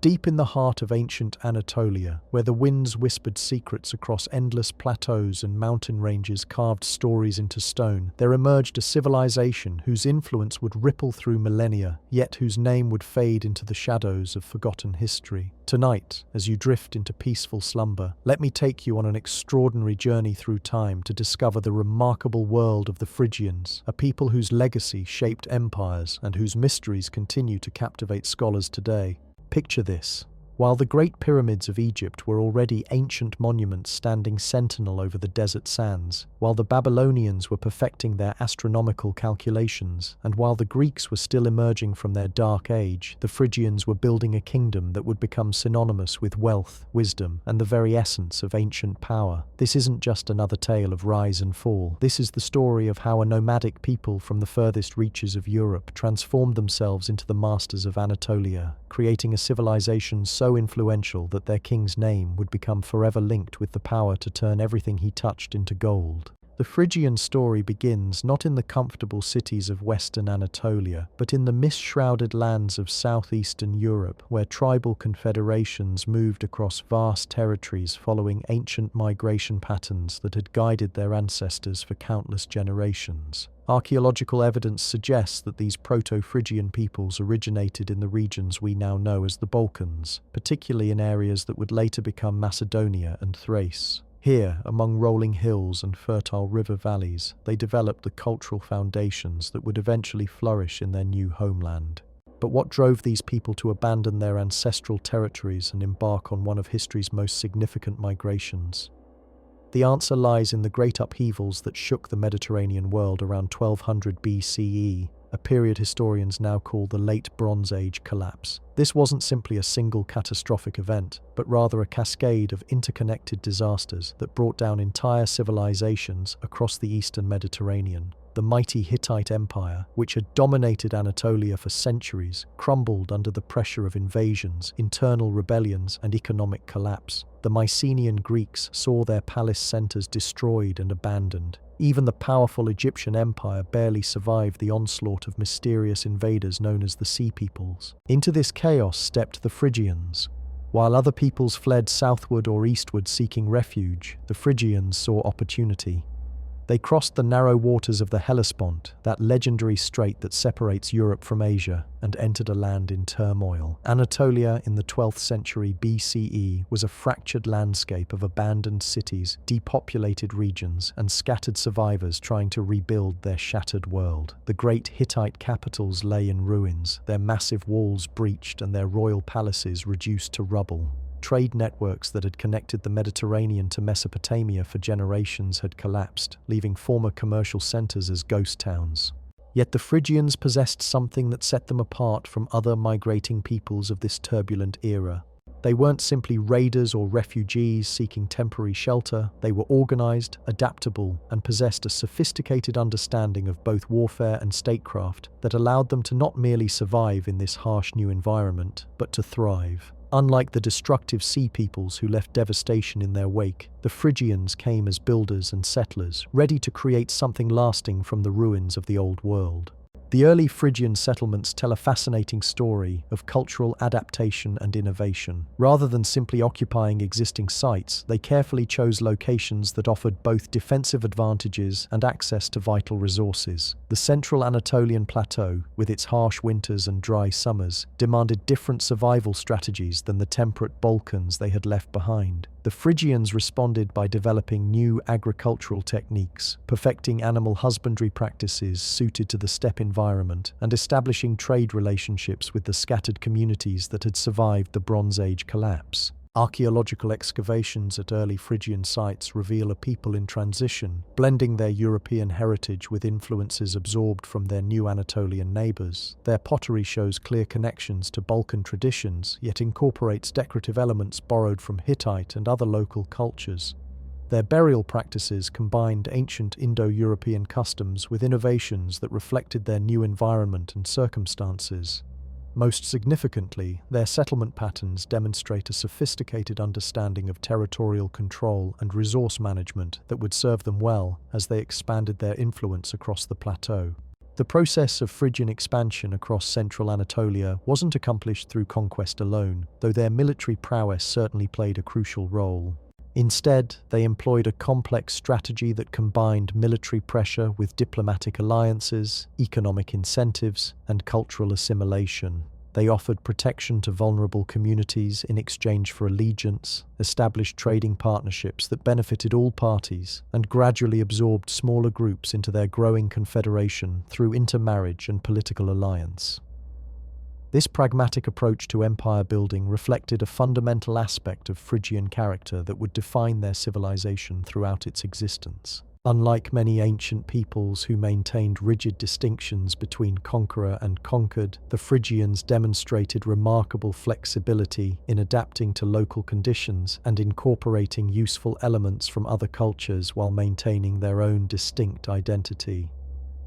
Deep in the heart of ancient Anatolia, where the winds whispered secrets across endless plateaus and mountain ranges carved stories into stone, there emerged a civilization whose influence would ripple through millennia, yet whose name would fade into the shadows of forgotten history. Tonight, as you drift into peaceful slumber, let me take you on an extraordinary journey through time to discover the remarkable world of the Phrygians, a people whose legacy shaped empires and whose mysteries continue to captivate scholars today. Picture this. While the Great Pyramids of Egypt were already ancient monuments standing sentinel over the desert sands, while the Babylonians were perfecting their astronomical calculations, and while the Greeks were still emerging from their dark age, the Phrygians were building a kingdom that would become synonymous with wealth, wisdom, and the very essence of ancient power. This isn't just another tale of rise and fall. This is the story of how a nomadic people from the furthest reaches of Europe transformed themselves into the masters of Anatolia, creating a civilization so influential that their king's name would become forever linked with the power to turn everything he touched into gold. The Phrygian story begins not in the comfortable cities of western Anatolia, but in the mist-shrouded lands of southeastern Europe, where tribal confederations moved across vast territories following ancient migration patterns that had guided their ancestors for countless generations. Archaeological evidence suggests that these Proto-Phrygian peoples originated in the regions we now know as the Balkans, particularly in areas that would later become Macedonia and Thrace. Here, among rolling hills and fertile river valleys, they developed the cultural foundations that would eventually flourish in their new homeland. But what drove these people to abandon their ancestral territories and embark on one of history's most significant migrations? The answer lies in the great upheavals that shook the Mediterranean world around 1200 BCE, a period historians now call the Late Bronze Age collapse. This wasn't simply a single catastrophic event, but rather a cascade of interconnected disasters that brought down entire civilizations across the eastern Mediterranean. The mighty Hittite Empire, which had dominated Anatolia for centuries, crumbled under the pressure of invasions, internal rebellions, and economic collapse. The Mycenaean Greeks saw their palace centers destroyed and abandoned. Even the powerful Egyptian Empire barely survived the onslaught of mysterious invaders known as the Sea Peoples. Into this chaos stepped the Phrygians. While other peoples fled southward or eastward seeking refuge, the Phrygians saw opportunity. They crossed the narrow waters of the Hellespont, that legendary strait that separates Europe from Asia, and entered a land in turmoil. Anatolia in the 12th century BCE was a fractured landscape of abandoned cities, depopulated regions, and scattered survivors trying to rebuild their shattered world. The great Hittite capitals lay in ruins, their massive walls breached and their royal palaces reduced to rubble. Trade networks that had connected the Mediterranean to Mesopotamia for generations had collapsed, leaving former commercial centers as ghost towns. Yet the Phrygians possessed something that set them apart from other migrating peoples of this turbulent era. They weren't simply raiders or refugees seeking temporary shelter. They were organized, adaptable, and possessed a sophisticated understanding of both warfare and statecraft that allowed them to not merely survive in this harsh new environment, but to thrive. Unlike the destructive sea peoples who left devastation in their wake, the Phrygians came as builders and settlers, ready to create something lasting from the ruins of the old world. The early Phrygian settlements tell a fascinating story of cultural adaptation and innovation. Rather than simply occupying existing sites, they carefully chose locations that offered both defensive advantages and access to vital resources. The central Anatolian plateau, with its harsh winters and dry summers, demanded different survival strategies than the temperate Balkans they had left behind. The Phrygians responded by developing new agricultural techniques, perfecting animal husbandry practices suited to the steppe environment, and establishing trade relationships with the scattered communities that had survived the Bronze Age collapse. Archaeological excavations at early Phrygian sites reveal a people in transition, blending their European heritage with influences absorbed from their new Anatolian neighbors. Their pottery shows clear connections to Balkan traditions, yet incorporates decorative elements borrowed from Hittite and other local cultures. Their burial practices combined ancient Indo-European customs with innovations that reflected their new environment and circumstances. Most significantly, their settlement patterns demonstrate a sophisticated understanding of territorial control and resource management that would serve them well as they expanded their influence across the plateau. The process of Phrygian expansion across central Anatolia wasn't accomplished through conquest alone, though their military prowess certainly played a crucial role. Instead, they employed a complex strategy that combined military pressure with diplomatic alliances, economic incentives, and cultural assimilation. They offered protection to vulnerable communities in exchange for allegiance, established trading partnerships that benefited all parties, and gradually absorbed smaller groups into their growing confederation through intermarriage and political alliance. This pragmatic approach to empire building reflected a fundamental aspect of Phrygian character that would define their civilization throughout its existence. Unlike many ancient peoples who maintained rigid distinctions between conqueror and conquered, the Phrygians demonstrated remarkable flexibility in adapting to local conditions and incorporating useful elements from other cultures while maintaining their own distinct identity.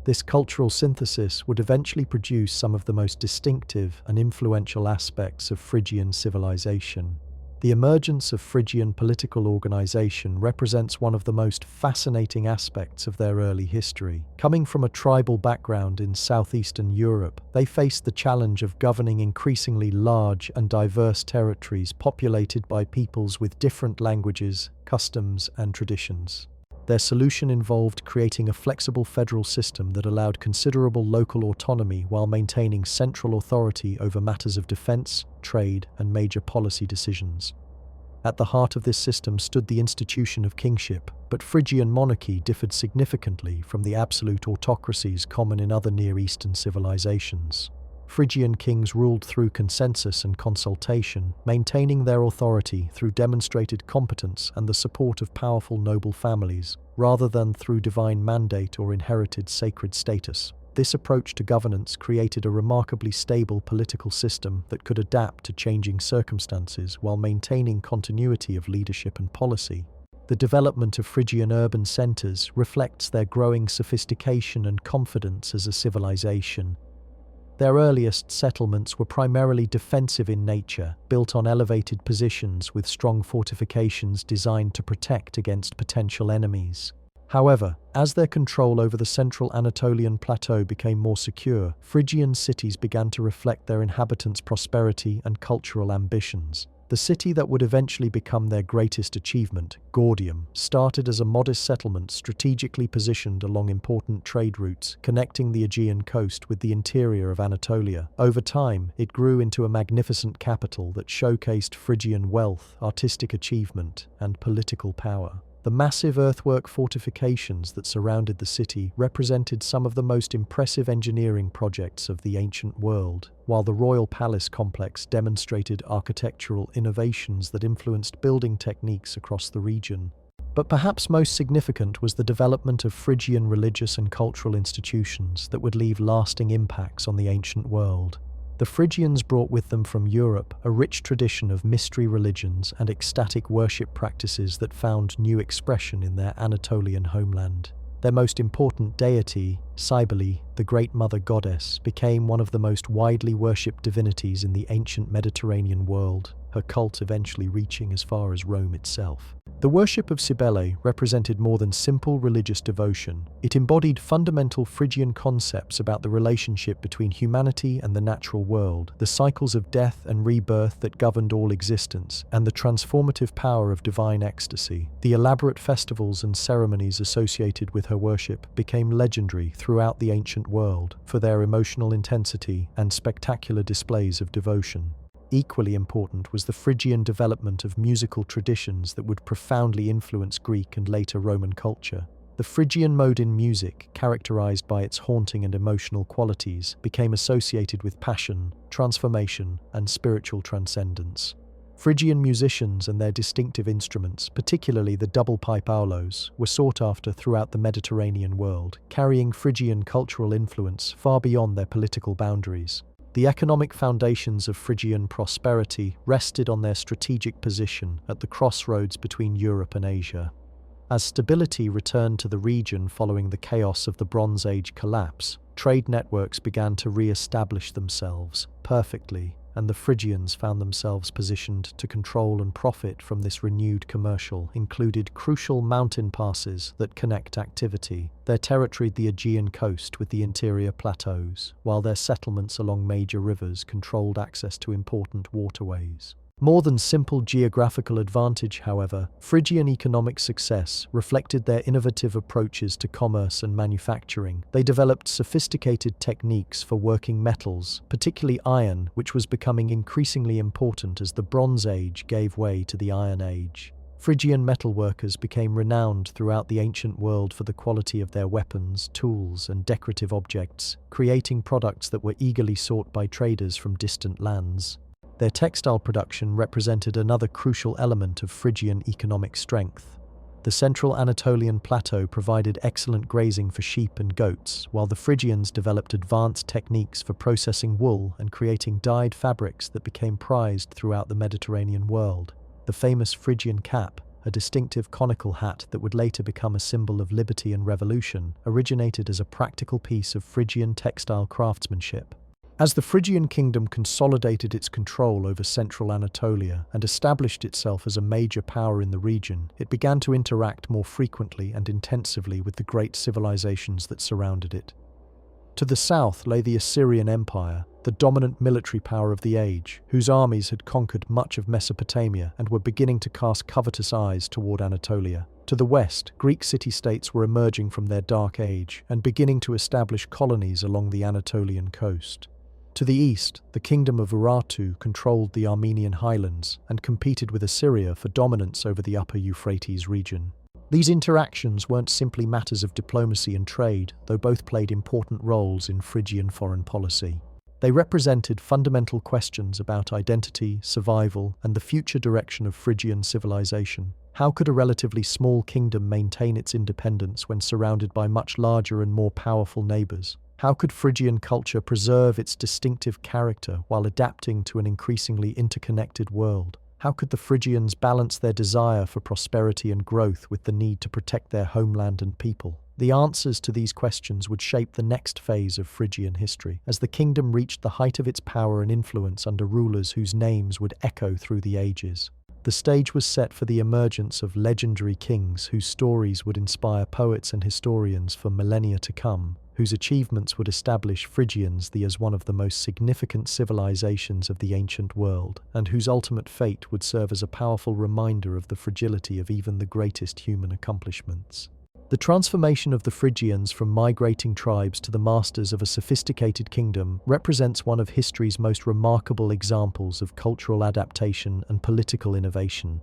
This cultural synthesis would eventually produce some of the most distinctive and influential aspects of Phrygian civilization. The emergence of Phrygian political organization represents one of the most fascinating aspects of their early history. Coming from a tribal background in southeastern Europe, they faced the challenge of governing increasingly large and diverse territories populated by peoples with different languages, customs, and traditions. Their solution involved creating a flexible federal system that allowed considerable local autonomy while maintaining central authority over matters of defense, trade, and major policy decisions. At the heart of this system stood the institution of kingship, but Phrygian monarchy differed significantly from the absolute autocracies common in other Near Eastern civilizations. Phrygian kings ruled through consensus and consultation, maintaining their authority through demonstrated competence and the support of powerful noble families, rather than through divine mandate or inherited sacred status. This approach to governance created a remarkably stable political system that could adapt to changing circumstances while maintaining continuity of leadership and policy. The development of Phrygian urban centers reflects their growing sophistication and confidence as a civilization. Their earliest settlements were primarily defensive in nature, built on elevated positions with strong fortifications designed to protect against potential enemies. However, as their control over the central Anatolian plateau became more secure, Phrygian cities began to reflect their inhabitants' prosperity and cultural ambitions. The city that would eventually become their greatest achievement, Gordium, started as a modest settlement strategically positioned along important trade routes, connecting the Aegean coast with the interior of Anatolia. Over time, it grew into a magnificent capital that showcased Phrygian wealth, artistic achievement, and political power. The massive earthwork fortifications that surrounded the city represented some of the most impressive engineering projects of the ancient world, while the royal palace complex demonstrated architectural innovations that influenced building techniques across the region. But perhaps most significant was the development of Phrygian religious and cultural institutions that would leave lasting impacts on the ancient world. The Phrygians brought with them from Europe a rich tradition of mystery religions and ecstatic worship practices that found new expression in their Anatolian homeland. Their most important deity, Cybele, the Great Mother Goddess, became one of the most widely worshipped divinities in the ancient Mediterranean world, her cult eventually reaching as far as Rome itself. The worship of Cybele represented more than simple religious devotion. It embodied fundamental Phrygian concepts about the relationship between humanity and the natural world, the cycles of death and rebirth that governed all existence, and the transformative power of divine ecstasy. The elaborate festivals and ceremonies associated with her worship became legendary throughout the ancient world for their emotional intensity and spectacular displays of devotion. Equally important was the Phrygian development of musical traditions that would profoundly influence Greek and later Roman culture. The Phrygian mode in music, characterized by its haunting and emotional qualities, became associated with passion, transformation, and spiritual transcendence. Phrygian musicians and their distinctive instruments, particularly the double pipe aulos, were sought after throughout the Mediterranean world, carrying Phrygian cultural influence far beyond their political boundaries. The economic foundations of Phrygian prosperity rested on their strategic position at the crossroads between Europe and Asia. As stability returned to the region following the chaos of the Bronze Age collapse, trade networks began to re-establish themselves perfectly and the Phrygians found themselves positioned to control and profit from this renewed commercial, included crucial mountain passes that connect activity. Their territory the Aegean coast with the interior plateaus, while their settlements along major rivers controlled access to important waterways. More than simple geographical advantage, however, Phrygian economic success reflected their innovative approaches to commerce and manufacturing. They developed sophisticated techniques for working metals, particularly iron, which was becoming increasingly important as the Bronze Age gave way to the Iron Age. Phrygian metalworkers became renowned throughout the ancient world for the quality of their weapons, tools, and decorative objects, creating products that were eagerly sought by traders from distant lands. Their textile production represented another crucial element of Phrygian economic strength. The central Anatolian plateau provided excellent grazing for sheep and goats, while the Phrygians developed advanced techniques for processing wool and creating dyed fabrics that became prized throughout the Mediterranean world. The famous Phrygian cap, a distinctive conical hat that would later become a symbol of liberty and revolution, originated as a practical piece of Phrygian textile craftsmanship. As the Phrygian kingdom consolidated its control over central Anatolia and established itself as a major power in the region, it began to interact more frequently and intensively with the great civilizations that surrounded it. To the south lay the Assyrian Empire, the dominant military power of the age, whose armies had conquered much of Mesopotamia and were beginning to cast covetous eyes toward Anatolia. To the west, Greek city-states were emerging from their dark age and beginning to establish colonies along the Anatolian coast. To the east, the kingdom of Urartu controlled the Armenian highlands and competed with Assyria for dominance over the upper Euphrates region. These interactions weren't simply matters of diplomacy and trade, though both played important roles in Phrygian foreign policy. They represented fundamental questions about identity, survival, and the future direction of Phrygian civilization. How could a relatively small kingdom maintain its independence when surrounded by much larger and more powerful neighbors? How could Phrygian culture preserve its distinctive character while adapting to an increasingly interconnected world? How could the Phrygians balance their desire for prosperity and growth with the need to protect their homeland and people? The answers to these questions would shape the next phase of Phrygian history, as the kingdom reached the height of its power and influence under rulers whose names would echo through the ages. The stage was set for the emergence of legendary kings whose stories would inspire poets and historians for millennia to come, whose achievements would establish Phrygians as one of the most significant civilizations of the ancient world, and whose ultimate fate would serve as a powerful reminder of the fragility of even the greatest human accomplishments. The transformation of the Phrygians from migrating tribes to the masters of a sophisticated kingdom represents one of history's most remarkable examples of cultural adaptation and political innovation.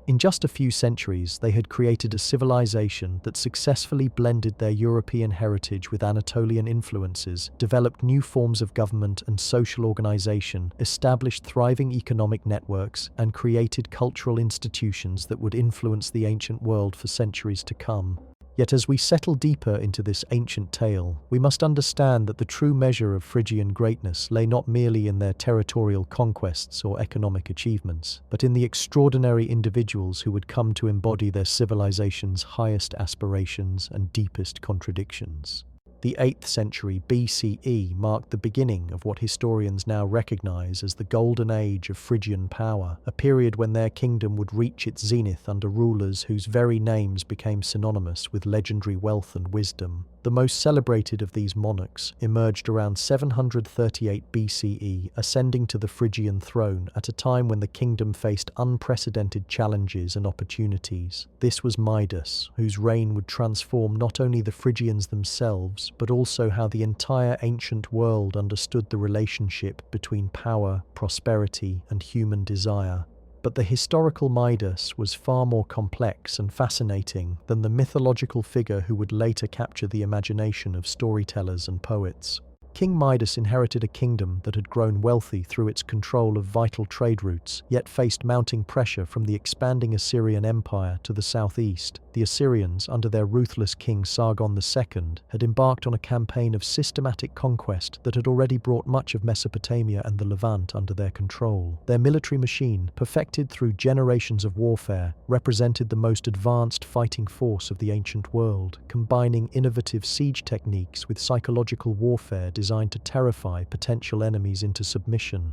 In just a few centuries, they had created a civilization that successfully blended their European heritage with Anatolian influences, developed new forms of government and social organization, established thriving economic networks, and created cultural institutions that would influence the ancient world for centuries to come. Yet as we settle deeper into this ancient tale, we must understand that the true measure of Phrygian greatness lay not merely in their territorial conquests or economic achievements, but in the extraordinary individuals who would come to embody their civilization's highest aspirations and deepest contradictions. The 8th century BCE marked the beginning of what historians now recognize as the Golden Age of Phrygian power, a period when their kingdom would reach its zenith under rulers whose very names became synonymous with legendary wealth and wisdom. The most celebrated of these monarchs emerged around 738 BCE, ascending to the Phrygian throne at a time when the kingdom faced unprecedented challenges and opportunities. This was Midas, whose reign would transform not only the Phrygians themselves, but also how the entire ancient world understood the relationship between power, prosperity, and human desire. But the historical Midas was far more complex and fascinating than the mythological figure who would later capture the imagination of storytellers and poets. King Midas inherited a kingdom that had grown wealthy through its control of vital trade routes, yet faced mounting pressure from the expanding Assyrian Empire to the southeast. The Assyrians, under their ruthless king Sargon II, had embarked on a campaign of systematic conquest that had already brought much of Mesopotamia and the Levant under their control. Their military machine, perfected through generations of warfare, represented the most advanced fighting force of the ancient world, combining innovative siege techniques with psychological warfare designed to terrify potential enemies into submission.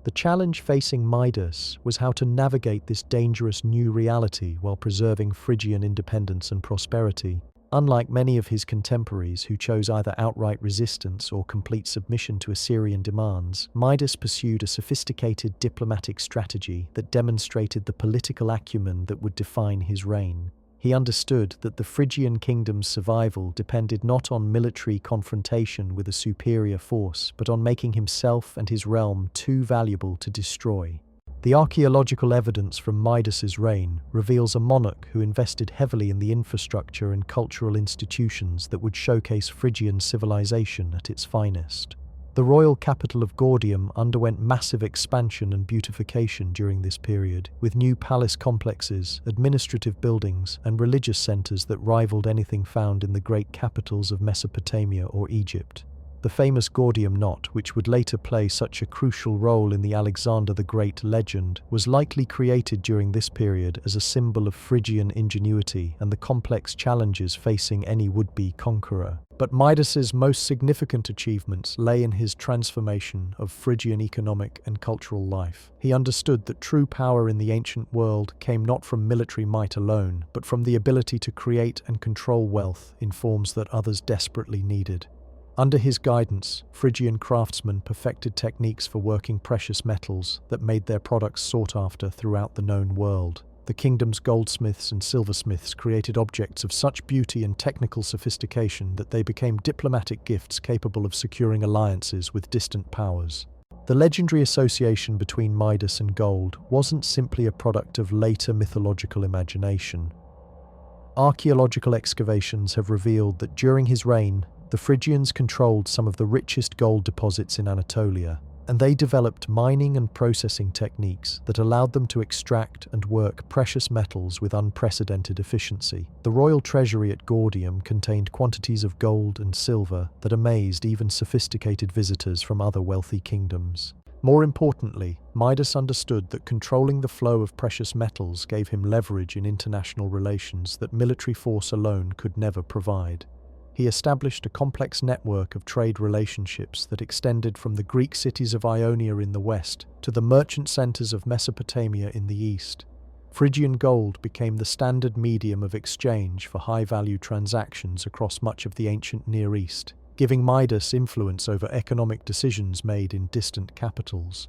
The challenge facing Midas was how to navigate this dangerous new reality while preserving Phrygian independence and prosperity. Unlike many of his contemporaries who chose either outright resistance or complete submission to Assyrian demands, Midas pursued a sophisticated diplomatic strategy that demonstrated the political acumen that would define his reign. He understood that the Phrygian kingdom's survival depended not on military confrontation with a superior force, but on making himself and his realm too valuable to destroy. The archaeological evidence from Midas's reign reveals a monarch who invested heavily in the infrastructure and cultural institutions that would showcase Phrygian civilization at its finest. The royal capital of Gordium underwent massive expansion and beautification during this period, with new palace complexes, administrative buildings, and religious centers that rivaled anything found in the great capitals of Mesopotamia or Egypt. The famous Gordium knot, which would later play such a crucial role in the Alexander the Great legend, was likely created during this period as a symbol of Phrygian ingenuity and the complex challenges facing any would-be conqueror. But Midas's most significant achievements lay in his transformation of Phrygian economic and cultural life. He understood that true power in the ancient world came not from military might alone, but from the ability to create and control wealth in forms that others desperately needed. Under his guidance, Phrygian craftsmen perfected techniques for working precious metals that made their products sought after throughout the known world. The kingdom's goldsmiths and silversmiths created objects of such beauty and technical sophistication that they became diplomatic gifts capable of securing alliances with distant powers. The legendary association between Midas and gold wasn't simply a product of later mythological imagination. Archaeological excavations have revealed that during his reign, the Phrygians controlled some of the richest gold deposits in Anatolia, and they developed mining and processing techniques that allowed them to extract and work precious metals with unprecedented efficiency. The royal treasury at Gordium contained quantities of gold and silver that amazed even sophisticated visitors from other wealthy kingdoms. More importantly, Midas understood that controlling the flow of precious metals gave him leverage in international relations that military force alone could never provide. He established a complex network of trade relationships that extended from the Greek cities of Ionia in the west to the merchant centers of Mesopotamia in the east. Phrygian gold became the standard medium of exchange for high-value transactions across much of the ancient Near East, giving Midas influence over economic decisions made in distant capitals.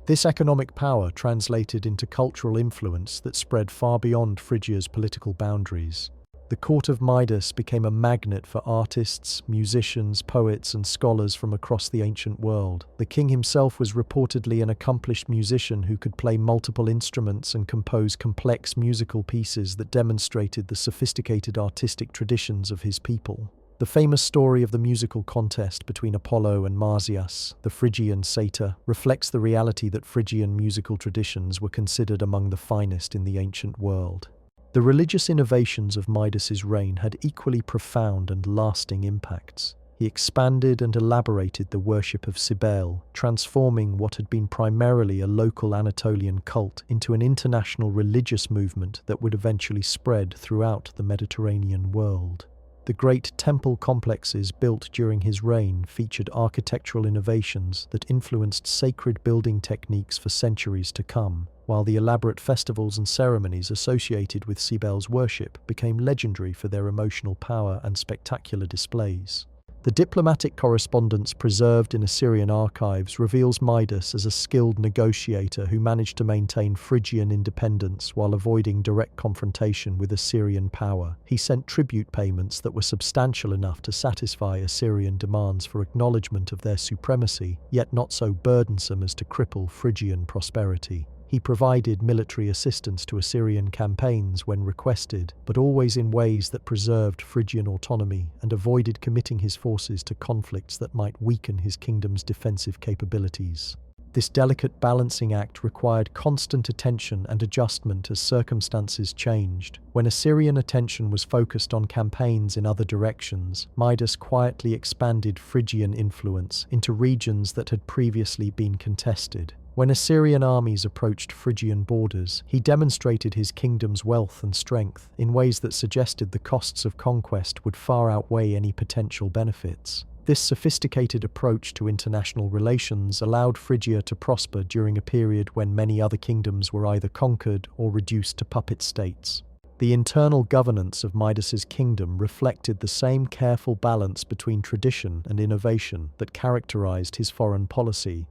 This economic power translated into cultural influence that spread far beyond Phrygia's political boundaries. The court of Midas became a magnet for artists, musicians, poets, and scholars from across the ancient world. The king himself was reportedly an accomplished musician who could play multiple instruments and compose complex musical pieces that demonstrated the sophisticated artistic traditions of his people. The famous story of the musical contest between Apollo and Marsyas, the Phrygian satyr, reflects the reality that Phrygian musical traditions were considered among the finest in the ancient world. The religious innovations of Midas's reign had equally profound and lasting impacts. He expanded and elaborated the worship of Cybele, transforming what had been primarily a local Anatolian cult into an international religious movement that would eventually spread throughout the Mediterranean world. The great temple complexes built during his reign featured architectural innovations that influenced sacred building techniques for centuries to come, while the elaborate festivals and ceremonies associated with Cybele's worship became legendary for their emotional power and spectacular displays. The diplomatic correspondence preserved in Assyrian archives reveals Midas as a skilled negotiator who managed to maintain Phrygian independence while avoiding direct confrontation with Assyrian power. He sent tribute payments that were substantial enough to satisfy Assyrian demands for acknowledgement of their supremacy, yet not so burdensome as to cripple Phrygian prosperity. He provided military assistance to Assyrian campaigns when requested, but always in ways that preserved Phrygian autonomy and avoided committing his forces to conflicts that might weaken his kingdom's defensive capabilities. This delicate balancing act required constant attention and adjustment as circumstances changed. When Assyrian attention was focused on campaigns in other directions, Midas quietly expanded Phrygian influence into regions that had previously been contested. When Assyrian armies approached Phrygian borders, he demonstrated his kingdom's wealth and strength in ways that suggested the costs of conquest would far outweigh any potential benefits. This sophisticated approach to international relations allowed Phrygia to prosper during a period when many other kingdoms were either conquered or reduced to puppet states. The internal governance of Midas's kingdom reflected the same careful balance between tradition and innovation that characterized his foreign policy.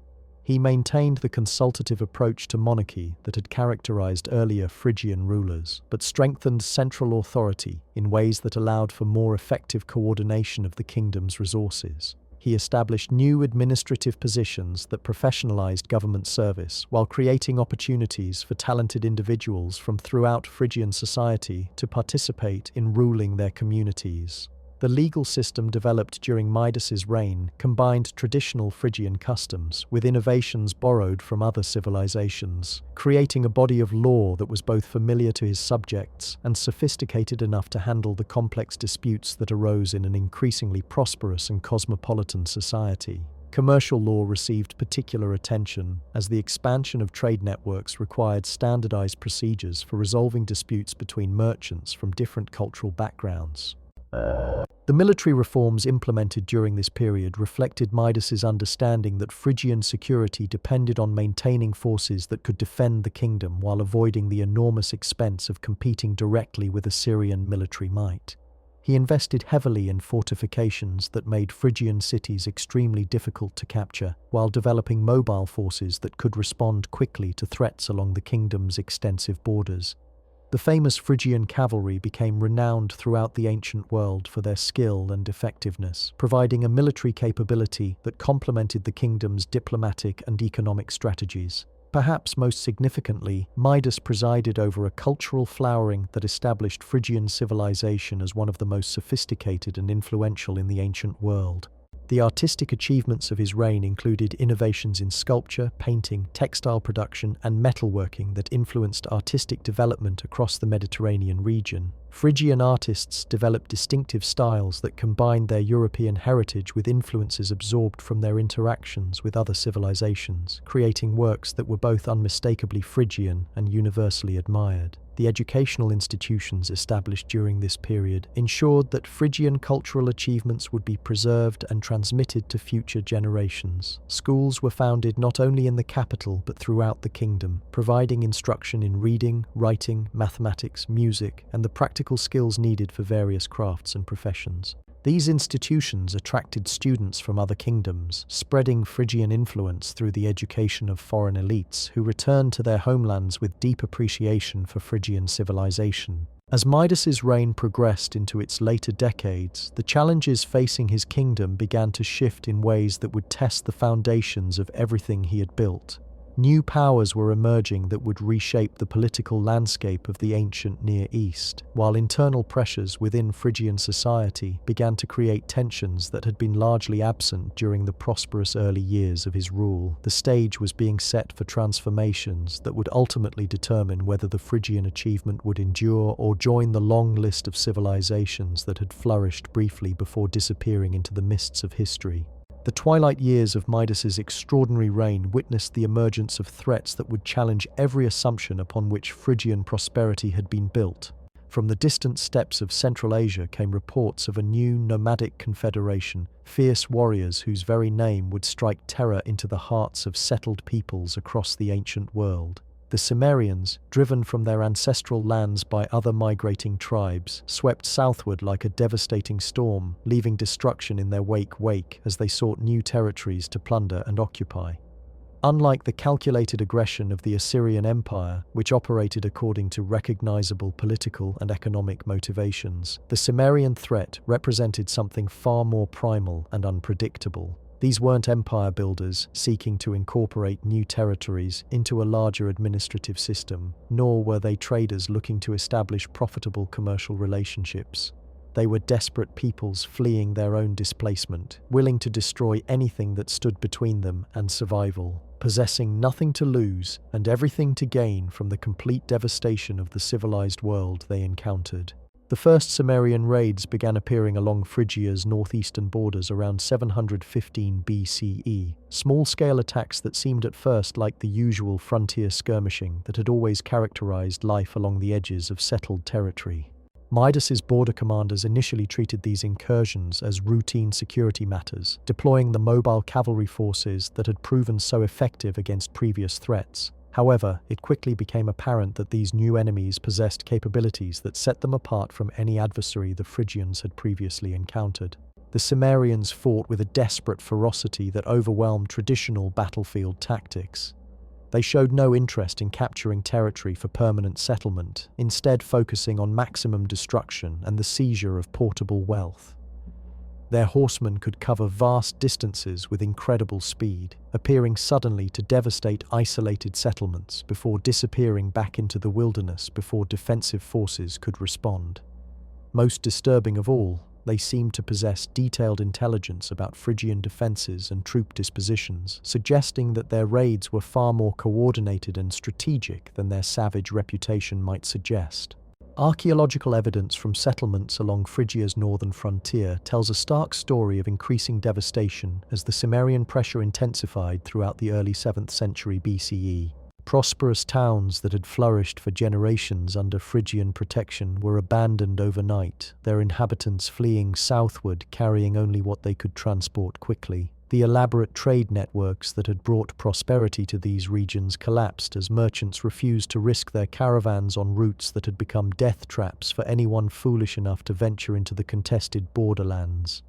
He maintained the consultative approach to monarchy that had characterized earlier Phrygian rulers, but strengthened central authority in ways that allowed for more effective coordination of the kingdom's resources. He established new administrative positions that professionalized government service while creating opportunities for talented individuals from throughout Phrygian society to participate in ruling their communities. The legal system developed during Midas's reign combined traditional Phrygian customs with innovations borrowed from other civilizations, creating a body of law that was both familiar to his subjects and sophisticated enough to handle the complex disputes that arose in an increasingly prosperous and cosmopolitan society. Commercial law received particular attention as the expansion of trade networks required standardized procedures for resolving disputes between merchants from different cultural backgrounds. The military reforms implemented during this period reflected Midas's understanding that Phrygian security depended on maintaining forces that could defend the kingdom while avoiding the enormous expense of competing directly with Assyrian military might. He invested heavily in fortifications that made Phrygian cities extremely difficult to capture, while developing mobile forces that could respond quickly to threats along the kingdom's extensive borders. The famous Phrygian cavalry became renowned throughout the ancient world for their skill and effectiveness, providing a military capability that complemented the kingdom's diplomatic and economic strategies. Perhaps most significantly, Midas presided over a cultural flowering that established Phrygian civilization as one of the most sophisticated and influential in the ancient world. The artistic achievements of his reign included innovations in sculpture, painting, textile production, and metalworking that influenced artistic development across the Mediterranean region. Phrygian artists developed distinctive styles that combined their European heritage with influences absorbed from their interactions with other civilizations, creating works that were both unmistakably Phrygian and universally admired. The educational institutions established during this period ensured that Phrygian cultural achievements would be preserved and transmitted to future generations. Schools were founded not only in the capital but throughout the kingdom, providing instruction in reading, writing, mathematics, music, and the practical skills needed for various crafts and professions. These institutions attracted students from other kingdoms, spreading Phrygian influence through the education of foreign elites who returned to their homelands with deep appreciation for Phrygian civilization. As Midas's reign progressed into its later decades, the challenges facing his kingdom began to shift in ways that would test the foundations of everything he had built. New powers were emerging that would reshape the political landscape of the ancient Near East, while internal pressures within Phrygian society began to create tensions that had been largely absent during the prosperous early years of his rule. The stage was being set for transformations that would ultimately determine whether the Phrygian achievement would endure or join the long list of civilizations that had flourished briefly before disappearing into the mists of history. The twilight years of Midas's extraordinary reign witnessed the emergence of threats that would challenge every assumption upon which Phrygian prosperity had been built. From the distant steppes of Central Asia came reports of a new nomadic confederation, fierce warriors whose very name would strike terror into the hearts of settled peoples across the ancient world. The Cimmerians, driven from their ancestral lands by other migrating tribes, swept southward like a devastating storm, leaving destruction in their wake as they sought new territories to plunder and occupy. Unlike the calculated aggression of the Assyrian Empire, which operated according to recognizable political and economic motivations, the Cimmerian threat represented something far more primal and unpredictable. These weren't empire builders seeking to incorporate new territories into a larger administrative system, nor were they traders looking to establish profitable commercial relationships. They were desperate peoples fleeing their own displacement, willing to destroy anything that stood between them and survival, possessing nothing to lose and everything to gain from the complete devastation of the civilized world they encountered. The first Cimmerian raids began appearing along Phrygia's northeastern borders around 715 BCE, small-scale attacks that seemed at first like the usual frontier skirmishing that had always characterized life along the edges of settled territory. Midas's border commanders initially treated these incursions as routine security matters, deploying the mobile cavalry forces that had proven so effective against previous threats. However, it quickly became apparent that these new enemies possessed capabilities that set them apart from any adversary the Phrygians had previously encountered. The Cimmerians fought with a desperate ferocity that overwhelmed traditional battlefield tactics. They showed no interest in capturing territory for permanent settlement, instead focusing on maximum destruction and the seizure of portable wealth. Their horsemen could cover vast distances with incredible speed, appearing suddenly to devastate isolated settlements before disappearing back into the wilderness before defensive forces could respond. Most disturbing of all, they seemed to possess detailed intelligence about Phrygian defenses and troop dispositions, suggesting that their raids were far more coordinated and strategic than their savage reputation might suggest. Archaeological evidence from settlements along Phrygia's northern frontier tells a stark story of increasing devastation as the Cimmerian pressure intensified throughout the early 7th century BCE. Prosperous towns that had flourished for generations under Phrygian protection were abandoned overnight, their inhabitants fleeing southward carrying only what they could transport quickly. The elaborate trade networks that had brought prosperity to these regions collapsed as merchants refused to risk their caravans on routes that had become death traps for anyone foolish enough to venture into the contested borderlands.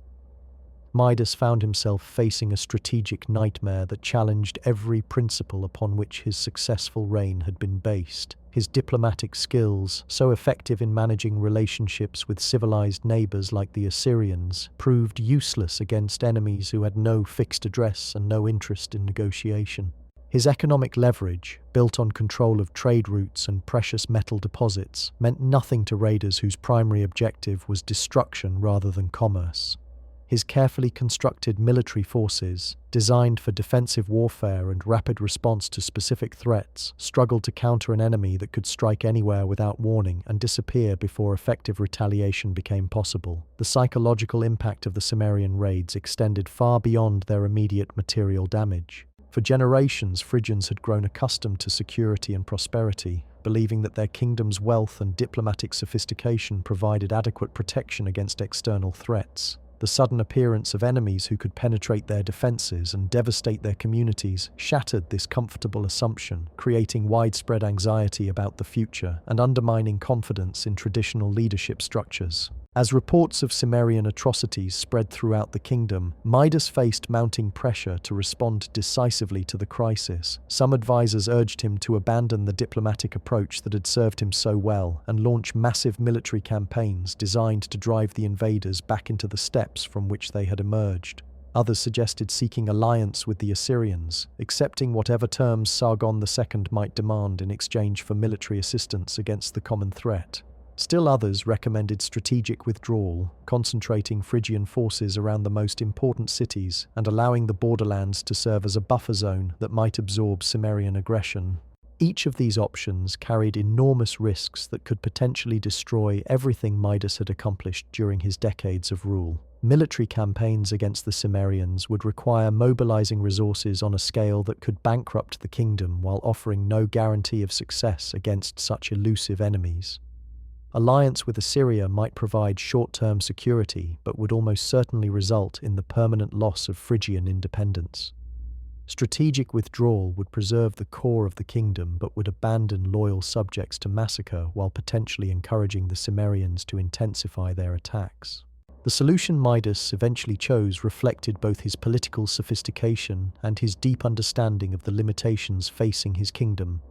Midas found himself facing a strategic nightmare that challenged every principle upon which his successful reign had been based. His diplomatic skills, so effective in managing relationships with civilized neighbors like the Assyrians, proved useless against enemies who had no fixed address and no interest in negotiation. His economic leverage, built on control of trade routes and precious metal deposits, meant nothing to raiders whose primary objective was destruction rather than commerce. His carefully constructed military forces, designed for defensive warfare and rapid response to specific threats, struggled to counter an enemy that could strike anywhere without warning and disappear before effective retaliation became possible. The psychological impact of the Cimmerian raids extended far beyond their immediate material damage. For generations, Phrygians had grown accustomed to security and prosperity, believing that their kingdom's wealth and diplomatic sophistication provided adequate protection against external threats. The sudden appearance of enemies who could penetrate their defenses and devastate their communities shattered this comfortable assumption, creating widespread anxiety about the future and undermining confidence in traditional leadership structures. As reports of Cimmerian atrocities spread throughout the kingdom, Midas faced mounting pressure to respond decisively to the crisis. Some advisors urged him to abandon the diplomatic approach that had served him so well and launch massive military campaigns designed to drive the invaders back into the steppes from which they had emerged. Others suggested seeking alliance with the Assyrians, accepting whatever terms Sargon II might demand in exchange for military assistance against the common threat. Still others recommended strategic withdrawal, concentrating Phrygian forces around the most important cities and allowing the borderlands to serve as a buffer zone that might absorb Cimmerian aggression. Each of these options carried enormous risks that could potentially destroy everything Midas had accomplished during his decades of rule. Military campaigns against the Cimmerians would require mobilizing resources on a scale that could bankrupt the kingdom while offering no guarantee of success against such elusive enemies. Alliance with Assyria might provide short-term security, but would almost certainly result in the permanent loss of Phrygian independence. Strategic withdrawal would preserve the core of the kingdom, but would abandon loyal subjects to massacre while potentially encouraging the Cimmerians to intensify their attacks. The solution Midas eventually chose reflected both his political sophistication and his deep understanding of the limitations facing his kingdom.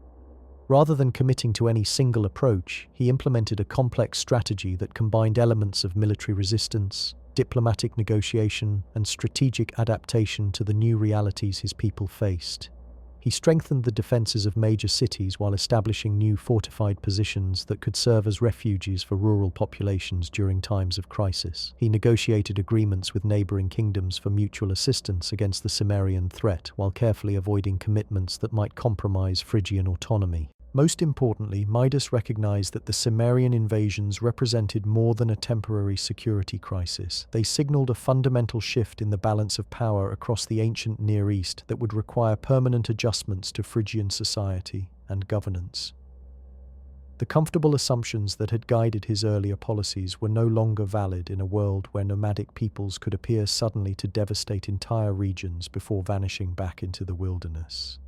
Rather than committing to any single approach, he implemented a complex strategy that combined elements of military resistance, diplomatic negotiation, and strategic adaptation to the new realities his people faced. He strengthened the defenses of major cities while establishing new fortified positions that could serve as refuges for rural populations during times of crisis. He negotiated agreements with neighboring kingdoms for mutual assistance against the Cimmerian threat, while carefully avoiding commitments that might compromise Phrygian autonomy. Most importantly, Midas recognized that the Cimmerian invasions represented more than a temporary security crisis. They signaled a fundamental shift in the balance of power across the ancient Near East that would require permanent adjustments to Phrygian society and governance. The comfortable assumptions that had guided his earlier policies were no longer valid in a world where nomadic peoples could appear suddenly to devastate entire regions before vanishing back into the wilderness.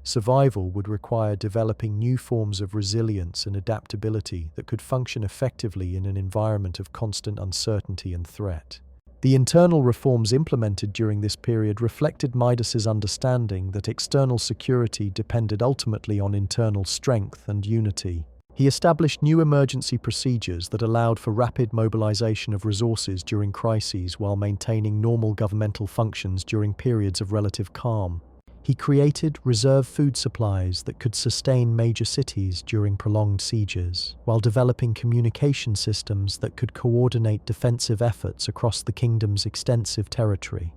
Survival would require developing new forms of resilience and adaptability that could function effectively in an environment of constant uncertainty and threat. The internal reforms implemented during this period reflected Midas's understanding that external security depended ultimately on internal strength and unity. He established new emergency procedures that allowed for rapid mobilization of resources during crises while maintaining normal governmental functions during periods of relative calm. He created reserve food supplies that could sustain major cities during prolonged sieges, while developing communication systems that could coordinate defensive efforts across the kingdom's extensive territory.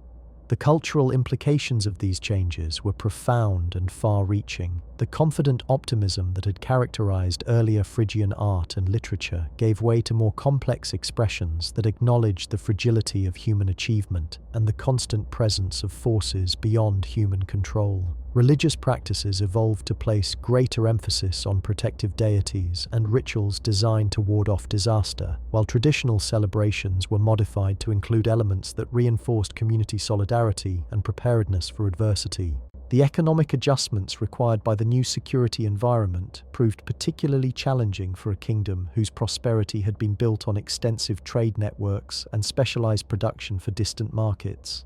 The cultural implications of these changes were profound and far-reaching. The confident optimism that had characterized earlier Phrygian art and literature gave way to more complex expressions that acknowledged the fragility of human achievement and the constant presence of forces beyond human control. Religious practices evolved to place greater emphasis on protective deities and rituals designed to ward off disaster, while traditional celebrations were modified to include elements that reinforced community solidarity and preparedness for adversity. The economic adjustments required by the new security environment proved particularly challenging for a kingdom whose prosperity had been built on extensive trade networks and specialized production for distant markets.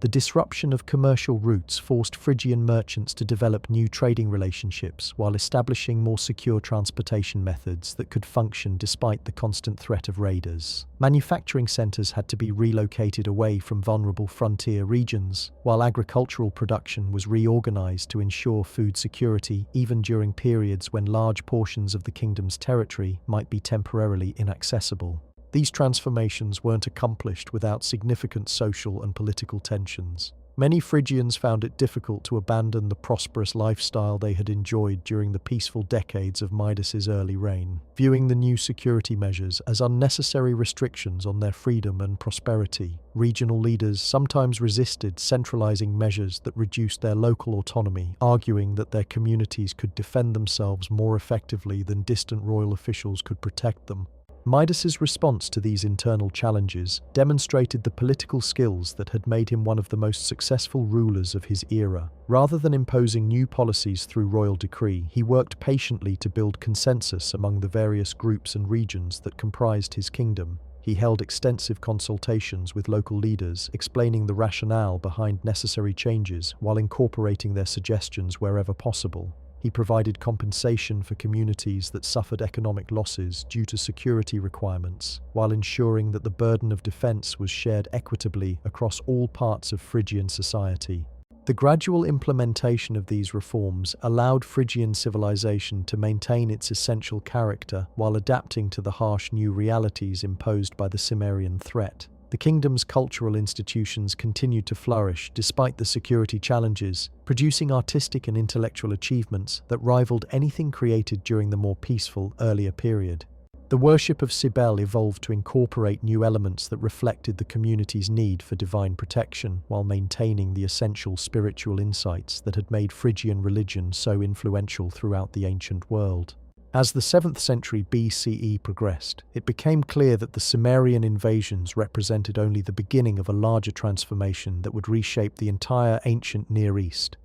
The disruption of commercial routes forced Phrygian merchants to develop new trading relationships while establishing more secure transportation methods that could function despite the constant threat of raiders. Manufacturing centers had to be relocated away from vulnerable frontier regions, while agricultural production was reorganized to ensure food security even during periods when large portions of the kingdom's territory might be temporarily inaccessible. These transformations weren't accomplished without significant social and political tensions. Many Phrygians found it difficult to abandon the prosperous lifestyle they had enjoyed during the peaceful decades of Midas's early reign, viewing the new security measures as unnecessary restrictions on their freedom and prosperity. Regional leaders sometimes resisted centralizing measures that reduced their local autonomy, arguing that their communities could defend themselves more effectively than distant royal officials could protect them. Midas's response to these internal challenges demonstrated the political skills that had made him one of the most successful rulers of his era. Rather than imposing new policies through royal decree, he worked patiently to build consensus among the various groups and regions that comprised his kingdom. He held extensive consultations with local leaders, explaining the rationale behind necessary changes while incorporating their suggestions wherever possible. He provided compensation for communities that suffered economic losses due to security requirements, while ensuring that the burden of defense was shared equitably across all parts of Phrygian society. The gradual implementation of these reforms allowed Phrygian civilization to maintain its essential character while adapting to the harsh new realities imposed by the Cimmerian threat. The kingdom's cultural institutions continued to flourish despite the security challenges, producing artistic and intellectual achievements that rivaled anything created during the more peaceful, earlier period. The worship of Cybele evolved to incorporate new elements that reflected the community's need for divine protection while maintaining the essential spiritual insights that had made Phrygian religion so influential throughout the ancient world. As the 7th century BCE progressed, it became clear that the Cimmerian invasions represented only the beginning of a larger transformation that would reshape the entire ancient Near East.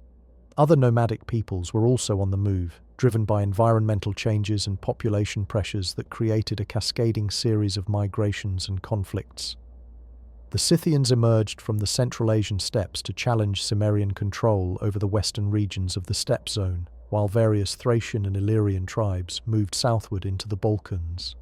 Other nomadic peoples were also on the move, driven by environmental changes and population pressures that created a cascading series of migrations and conflicts. The Scythians emerged from the Central Asian steppes to challenge Cimmerian control over the western regions of the steppe zone, while various Thracian and Illyrian tribes moved southward into the Balkans.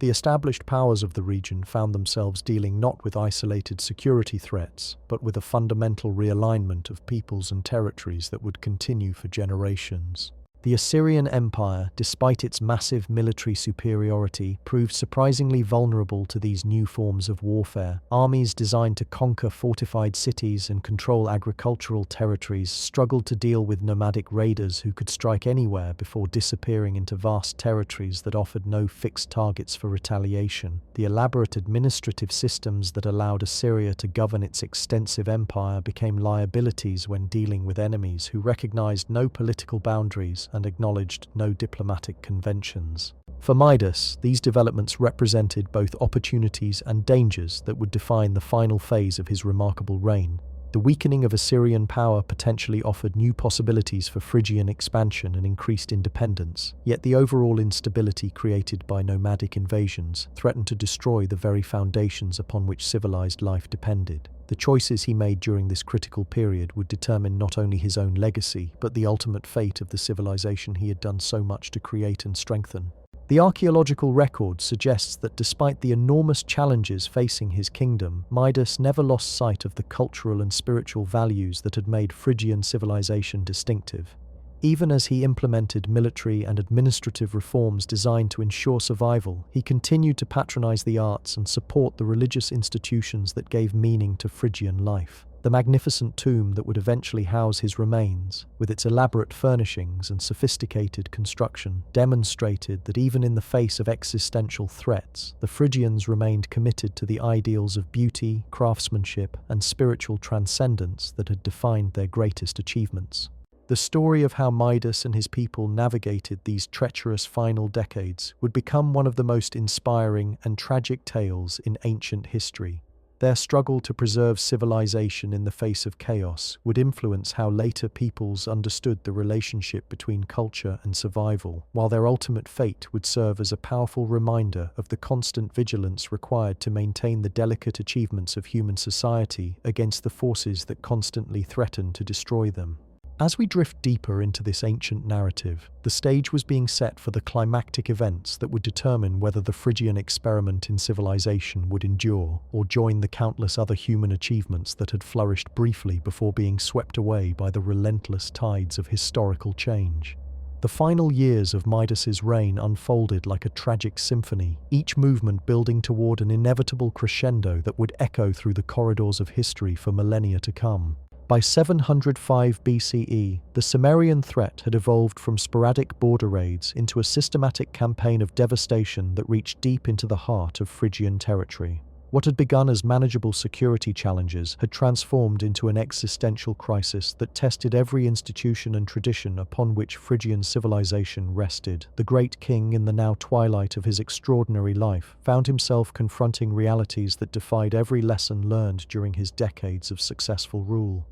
The established powers of the region found themselves dealing not with isolated security threats, but with a fundamental realignment of peoples and territories that would continue for generations. The Assyrian Empire, despite its massive military superiority, proved surprisingly vulnerable to these new forms of warfare. Armies designed to conquer fortified cities and control agricultural territories struggled to deal with nomadic raiders who could strike anywhere before disappearing into vast territories that offered no fixed targets for retaliation. The elaborate administrative systems that allowed Assyria to govern its extensive empire became liabilities when dealing with enemies who recognized no political boundaries and acknowledged no diplomatic conventions. For Midas, these developments represented both opportunities and dangers that would define the final phase of his remarkable reign. The weakening of Assyrian power potentially offered new possibilities for Phrygian expansion and increased independence, yet the overall instability created by nomadic invasions threatened to destroy the very foundations upon which civilized life depended. The choices he made during this critical period would determine not only his own legacy, but the ultimate fate of the civilization he had done so much to create and strengthen. The archaeological record suggests that despite the enormous challenges facing his kingdom, Midas never lost sight of the cultural and spiritual values that had made Phrygian civilization distinctive. Even as he implemented military and administrative reforms designed to ensure survival, he continued to patronize the arts and support the religious institutions that gave meaning to Phrygian life. The magnificent tomb that would eventually house his remains, with its elaborate furnishings and sophisticated construction, demonstrated that even in the face of existential threats, the Phrygians remained committed to the ideals of beauty, craftsmanship, and spiritual transcendence that had defined their greatest achievements. The story of how Midas and his people navigated these treacherous final decades would become one of the most inspiring and tragic tales in ancient history. Their struggle to preserve civilization in the face of chaos would influence how later peoples understood the relationship between culture and survival, while their ultimate fate would serve as a powerful reminder of the constant vigilance required to maintain the delicate achievements of human society against the forces that constantly threaten to destroy them. As we drift deeper into this ancient narrative, the stage was being set for the climactic events that would determine whether the Phrygian experiment in civilization would endure or join the countless other human achievements that had flourished briefly before being swept away by the relentless tides of historical change. The final years of Midas's reign unfolded like a tragic symphony, each movement building toward an inevitable crescendo that would echo through the corridors of history for millennia to come. By 705 BCE, the Cimmerian threat had evolved from sporadic border raids into a systematic campaign of devastation that reached deep into the heart of Phrygian territory. What had begun as manageable security challenges had transformed into an existential crisis that tested every institution and tradition upon which Phrygian civilization rested. The great king, in the now twilight of his extraordinary life, found himself confronting realities that defied every lesson learned during his decades of successful rule.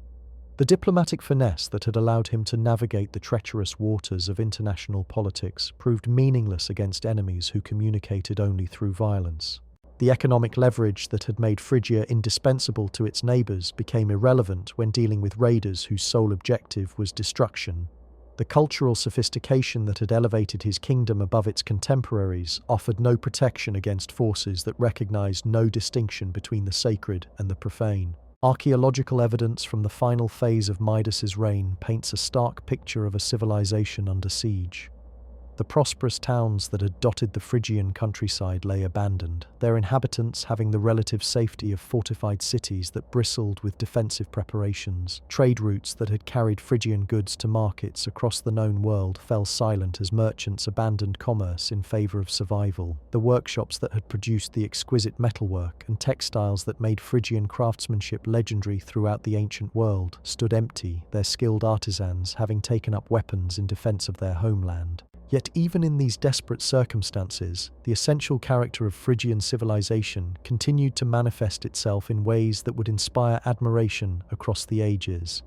The diplomatic finesse that had allowed him to navigate the treacherous waters of international politics proved meaningless against enemies who communicated only through violence. The economic leverage that had made Phrygia indispensable to its neighbors became irrelevant when dealing with raiders whose sole objective was destruction. The cultural sophistication that had elevated his kingdom above its contemporaries offered no protection against forces that recognized no distinction between the sacred and the profane. Archaeological evidence from the final phase of Midas's reign paints a stark picture of a civilization under siege. The prosperous towns that had dotted the Phrygian countryside lay abandoned, their inhabitants having the relative safety of fortified cities that bristled with defensive preparations. Trade routes that had carried Phrygian goods to markets across the known world fell silent as merchants abandoned commerce in favor of survival. The workshops that had produced the exquisite metalwork and textiles that made Phrygian craftsmanship legendary throughout the ancient world stood empty, their skilled artisans having taken up weapons in defense of their homeland. Yet even in these desperate circumstances, the essential character of Phrygian civilization continued to manifest itself in ways that would inspire admiration across the ages.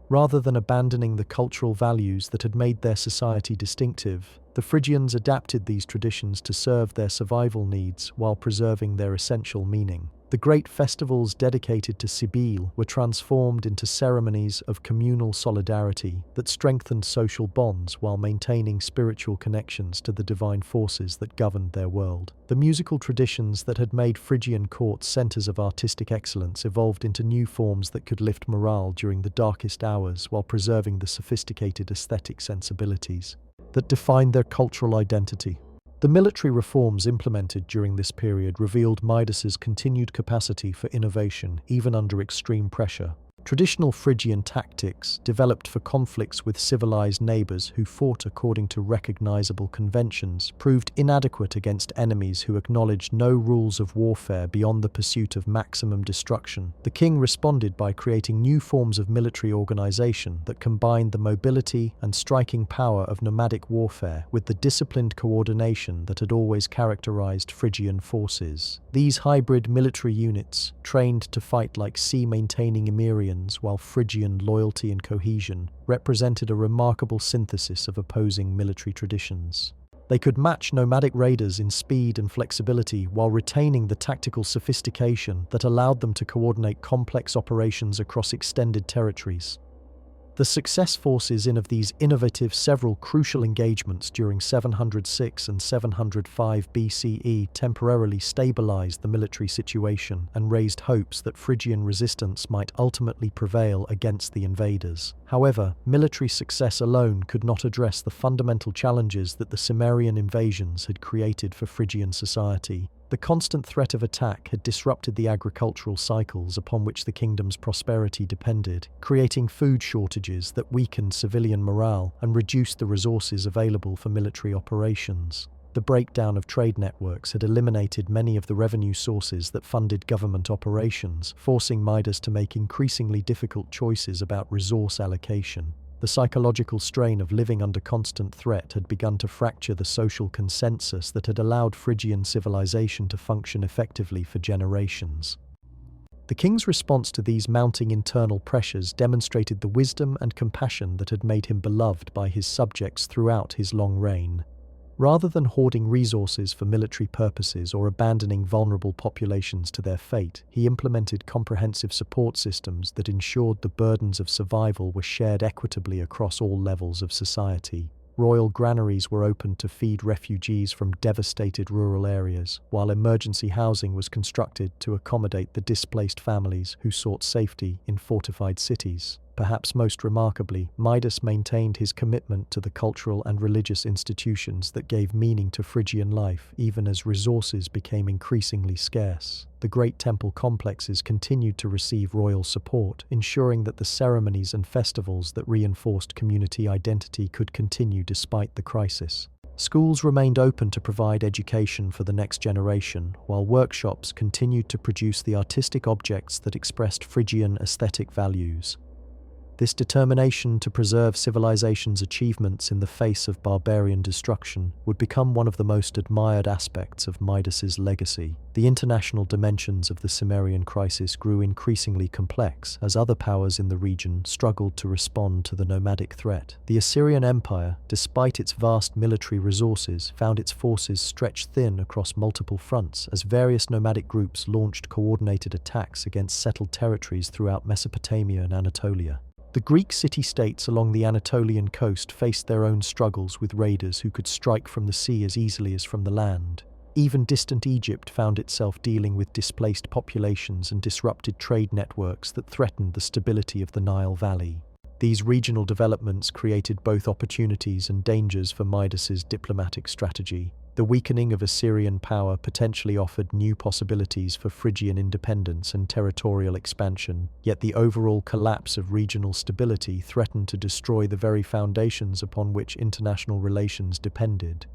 Rather than abandoning the cultural values that had made their society distinctive, the Phrygians adapted these traditions to serve their survival needs while preserving their essential meaning. The great festivals dedicated to Cybele were transformed into ceremonies of communal solidarity that strengthened social bonds while maintaining spiritual connections to the divine forces that governed their world. The musical traditions that had made Phrygian courts centers of artistic excellence evolved into new forms that could lift morale during the darkest hours while preserving the sophisticated aesthetic sensibilities that defined their cultural identity. The military reforms implemented during this period revealed Midas's continued capacity for innovation even under extreme pressure. Traditional Phrygian tactics, developed for conflicts with civilized neighbors who fought according to recognizable conventions, proved inadequate against enemies who acknowledged no rules of warfare beyond the pursuit of maximum destruction. The king responded by creating new forms of military organization that combined the mobility and striking power of nomadic warfare with the disciplined coordination that had always characterized Phrygian forces. These hybrid military units, trained to fight like sea-maintaining Emirians while Phrygian loyalty and cohesion, represented a remarkable synthesis of opposing military traditions. They could match nomadic raiders in speed and flexibility while retaining the tactical sophistication that allowed them to coordinate complex operations across extended territories. The success forces of these innovative several crucial engagements during 706 and 705 BCE temporarily stabilized the military situation and raised hopes that Phrygian resistance might ultimately prevail against the invaders. However, military success alone could not address the fundamental challenges that the Cimmerian invasions had created for Phrygian society. The constant threat of attack had disrupted the agricultural cycles upon which the kingdom's prosperity depended, creating food shortages that weakened civilian morale and reduced the resources available for military operations. The breakdown of trade networks had eliminated many of the revenue sources that funded government operations, forcing Midas to make increasingly difficult choices about resource allocation. The psychological strain of living under constant threat had begun to fracture the social consensus that had allowed Phrygian civilization to function effectively for generations. The king's response to these mounting internal pressures demonstrated the wisdom and compassion that had made him beloved by his subjects throughout his long reign. Rather than hoarding resources for military purposes or abandoning vulnerable populations to their fate, he implemented comprehensive support systems that ensured the burdens of survival were shared equitably across all levels of society. Royal granaries were opened to feed refugees from devastated rural areas, while emergency housing was constructed to accommodate the displaced families who sought safety in fortified cities. Perhaps most remarkably, Midas maintained his commitment to the cultural and religious institutions that gave meaning to Phrygian life, even as resources became increasingly scarce. The great temple complexes continued to receive royal support, ensuring that the ceremonies and festivals that reinforced community identity could continue despite the crisis. Schools remained open to provide education for the next generation, while workshops continued to produce the artistic objects that expressed Phrygian aesthetic values. This determination to preserve civilization's achievements in the face of barbarian destruction would become one of the most admired aspects of Midas's legacy. The international dimensions of the Cimmerian crisis grew increasingly complex as other powers in the region struggled to respond to the nomadic threat. The Assyrian Empire, despite its vast military resources, found its forces stretched thin across multiple fronts as various nomadic groups launched coordinated attacks against settled territories throughout Mesopotamia and Anatolia. The Greek city-states along the Anatolian coast faced their own struggles with raiders who could strike from the sea as easily as from the land. Even distant Egypt found itself dealing with displaced populations and disrupted trade networks that threatened the stability of the Nile Valley. These regional developments created both opportunities and dangers for Midas's diplomatic strategy. The weakening of Assyrian power potentially offered new possibilities for Phrygian independence and territorial expansion, yet the overall collapse of regional stability threatened to destroy the very foundations upon which international relations depended.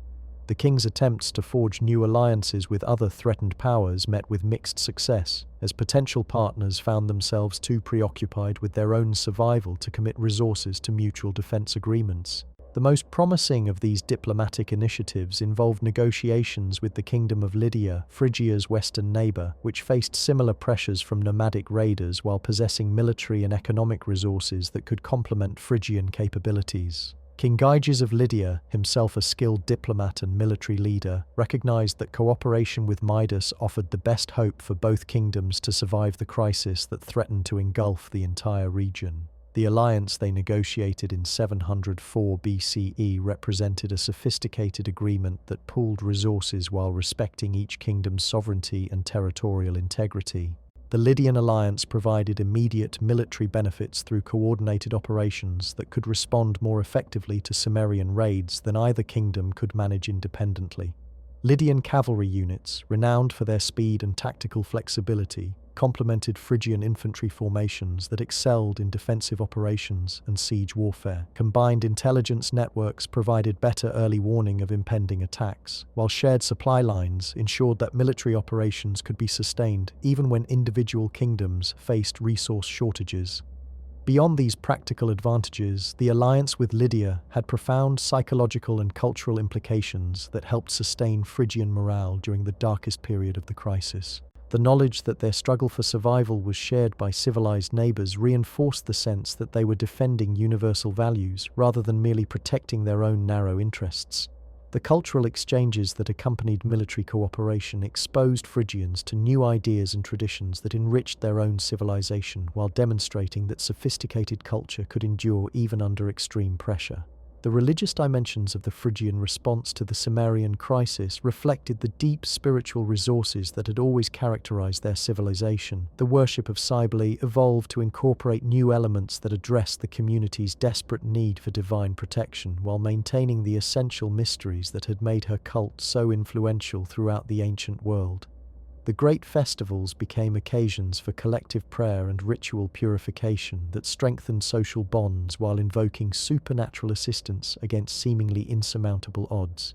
The king's attempts to forge new alliances with other threatened powers met with mixed success, as potential partners found themselves too preoccupied with their own survival to commit resources to mutual defense agreements. The most promising of these diplomatic initiatives involved negotiations with the Kingdom of Lydia, Phrygia's western neighbor, which faced similar pressures from nomadic raiders while possessing military and economic resources that could complement Phrygian capabilities. King Gyges of Lydia, himself a skilled diplomat and military leader, recognized that cooperation with Midas offered the best hope for both kingdoms to survive the crisis that threatened to engulf the entire region. The alliance they negotiated in 704 BCE represented a sophisticated agreement that pooled resources while respecting each kingdom's sovereignty and territorial integrity. The Lydian alliance provided immediate military benefits through coordinated operations that could respond more effectively to Cimmerian raids than either kingdom could manage independently. Lydian cavalry units, renowned for their speed and tactical flexibility, complemented Phrygian infantry formations that excelled in defensive operations and siege warfare. Combined intelligence networks provided better early warning of impending attacks, while shared supply lines ensured that military operations could be sustained even when individual kingdoms faced resource shortages. Beyond these practical advantages, the alliance with Lydia had profound psychological and cultural implications that helped sustain Phrygian morale during the darkest period of the crisis. The knowledge that their struggle for survival was shared by civilized neighbors reinforced the sense that they were defending universal values rather than merely protecting their own narrow interests. The cultural exchanges that accompanied military cooperation exposed Phrygians to new ideas and traditions that enriched their own civilization while demonstrating that sophisticated culture could endure even under extreme pressure. The religious dimensions of the Phrygian response to the Cimmerian crisis reflected the deep spiritual resources that had always characterized their civilization. The worship of Cybele evolved to incorporate new elements that addressed the community's desperate need for divine protection while maintaining the essential mysteries that had made her cult so influential throughout the ancient world. The great festivals became occasions for collective prayer and ritual purification that strengthened social bonds while invoking supernatural assistance against seemingly insurmountable odds.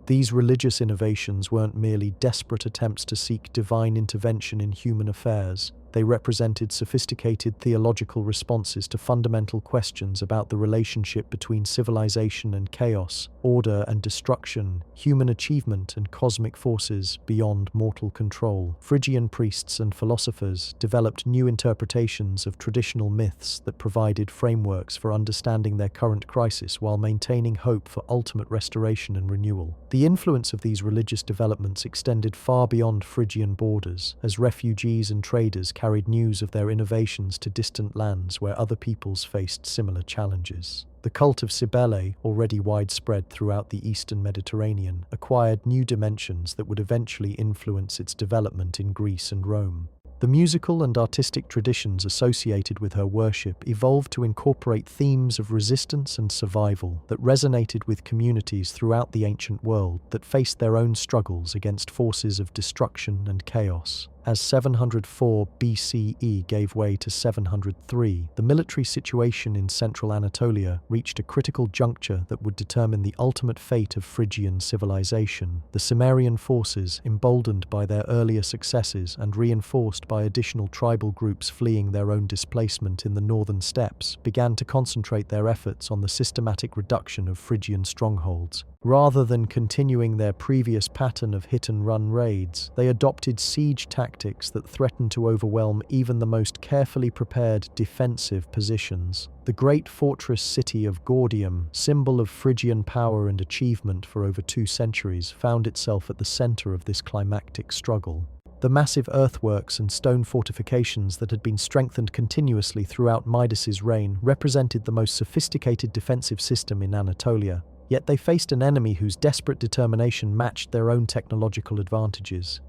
These religious innovations weren't merely desperate attempts to seek divine intervention in human affairs. They represented sophisticated theological responses to fundamental questions about the relationship between civilization and chaos, order and destruction, human achievement and cosmic forces beyond mortal control. Phrygian priests and philosophers developed new interpretations of traditional myths that provided frameworks for understanding their current crisis while maintaining hope for ultimate restoration and renewal. The influence of these religious developments extended far beyond Phrygian borders, as refugees and traders carried news of their innovations to distant lands where other peoples faced similar challenges. The cult of Cybele, already widespread throughout the eastern Mediterranean, acquired new dimensions that would eventually influence its development in Greece and Rome. The musical and artistic traditions associated with her worship evolved to incorporate themes of resistance and survival that resonated with communities throughout the ancient world that faced their own struggles against forces of destruction and chaos. As 704 BCE gave way to 703, the military situation in central Anatolia reached a critical juncture that would determine the ultimate fate of Phrygian civilization. The Cimmerian forces, emboldened by their earlier successes and reinforced by additional tribal groups fleeing their own displacement in the northern steppes, began to concentrate their efforts on the systematic reduction of Phrygian strongholds. Rather than continuing their previous pattern of hit-and-run raids, they adopted siege tactics that threatened to overwhelm even the most carefully prepared defensive positions. The great fortress city of Gordium, symbol of Phrygian power and achievement for over 2 centuries, found itself at the center of this climactic struggle. The massive earthworks and stone fortifications that had been strengthened continuously throughout Midas's reign represented the most sophisticated defensive system in Anatolia. Yet they faced an enemy whose desperate determination matched their own technological advantages.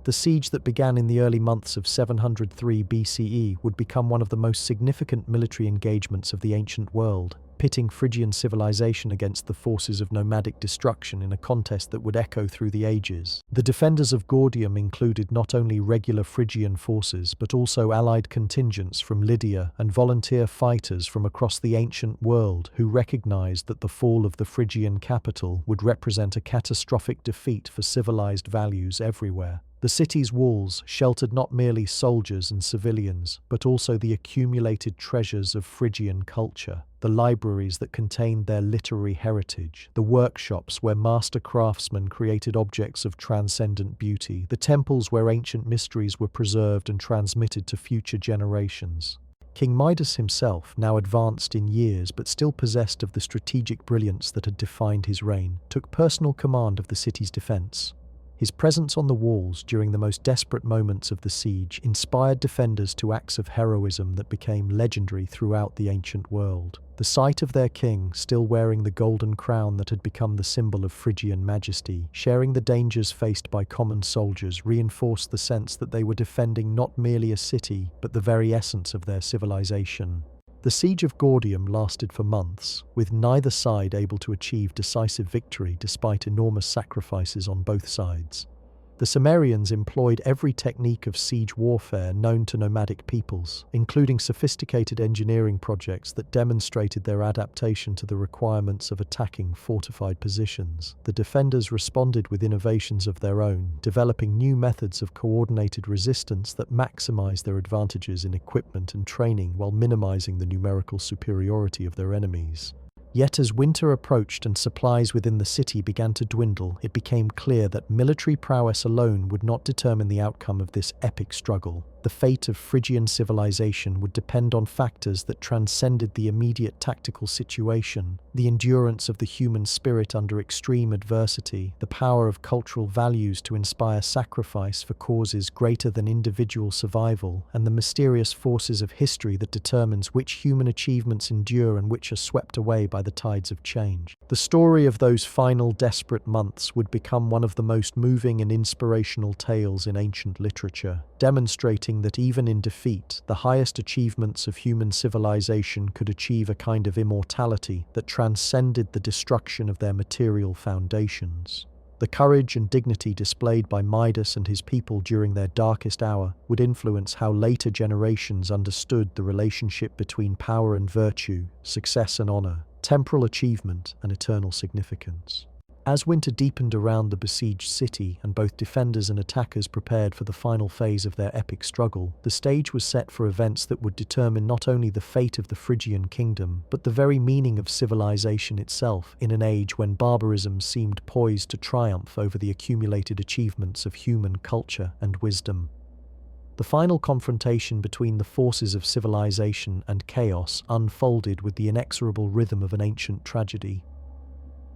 The siege that began in the early months of 703 BCE would become one of the most significant military engagements of the ancient world, pitting Phrygian civilization against the forces of nomadic destruction in a contest that would echo through the ages. The defenders of Gordium included not only regular Phrygian forces but also allied contingents from Lydia and volunteer fighters from across the ancient world who recognized that the fall of the Phrygian capital would represent a catastrophic defeat for civilized values everywhere. The city's walls sheltered not merely soldiers and civilians, but also the accumulated treasures of Phrygian culture, the libraries that contained their literary heritage, the workshops where master craftsmen created objects of transcendent beauty, the temples where ancient mysteries were preserved and transmitted to future generations. King Midas himself, now advanced in years but still possessed of the strategic brilliance that had defined his reign, took personal command of the city's defense. His presence on the walls during the most desperate moments of the siege inspired defenders to acts of heroism that became legendary throughout the ancient world. The sight of their king, still wearing the golden crown that had become the symbol of Phrygian majesty, sharing the dangers faced by common soldiers, reinforced the sense that they were defending not merely a city, but the very essence of their civilization. The siege of Gordium lasted for months, with neither side able to achieve decisive victory despite enormous sacrifices on both sides. The Cimmerians employed every technique of siege warfare known to nomadic peoples, including sophisticated engineering projects that demonstrated their adaptation to the requirements of attacking fortified positions. The defenders responded with innovations of their own, developing new methods of coordinated resistance that maximized their advantages in equipment and training while minimizing the numerical superiority of their enemies. Yet as winter approached and supplies within the city began to dwindle, it became clear that military prowess alone would not determine the outcome of this epic struggle. The fate of Phrygian civilization would depend on factors that transcended the immediate tactical situation: the endurance of the human spirit under extreme adversity, the power of cultural values to inspire sacrifice for causes greater than individual survival, and the mysterious forces of history that determines which human achievements endure and which are swept away by the tides of change. The story of those final desperate months would become one of the most moving and inspirational tales in ancient literature, demonstrating that even in defeat, the highest achievements of human civilization could achieve a kind of immortality that transcended the destruction of their material foundations. The courage and dignity displayed by Midas and his people during their darkest hour would influence how later generations understood the relationship between power and virtue, success and honor, temporal achievement and eternal significance. As winter deepened around the besieged city and both defenders and attackers prepared for the final phase of their epic struggle, the stage was set for events that would determine not only the fate of the Phrygian kingdom, but the very meaning of civilization itself in an age when barbarism seemed poised to triumph over the accumulated achievements of human culture and wisdom. The final confrontation between the forces of civilization and chaos unfolded with the inexorable rhythm of an ancient tragedy.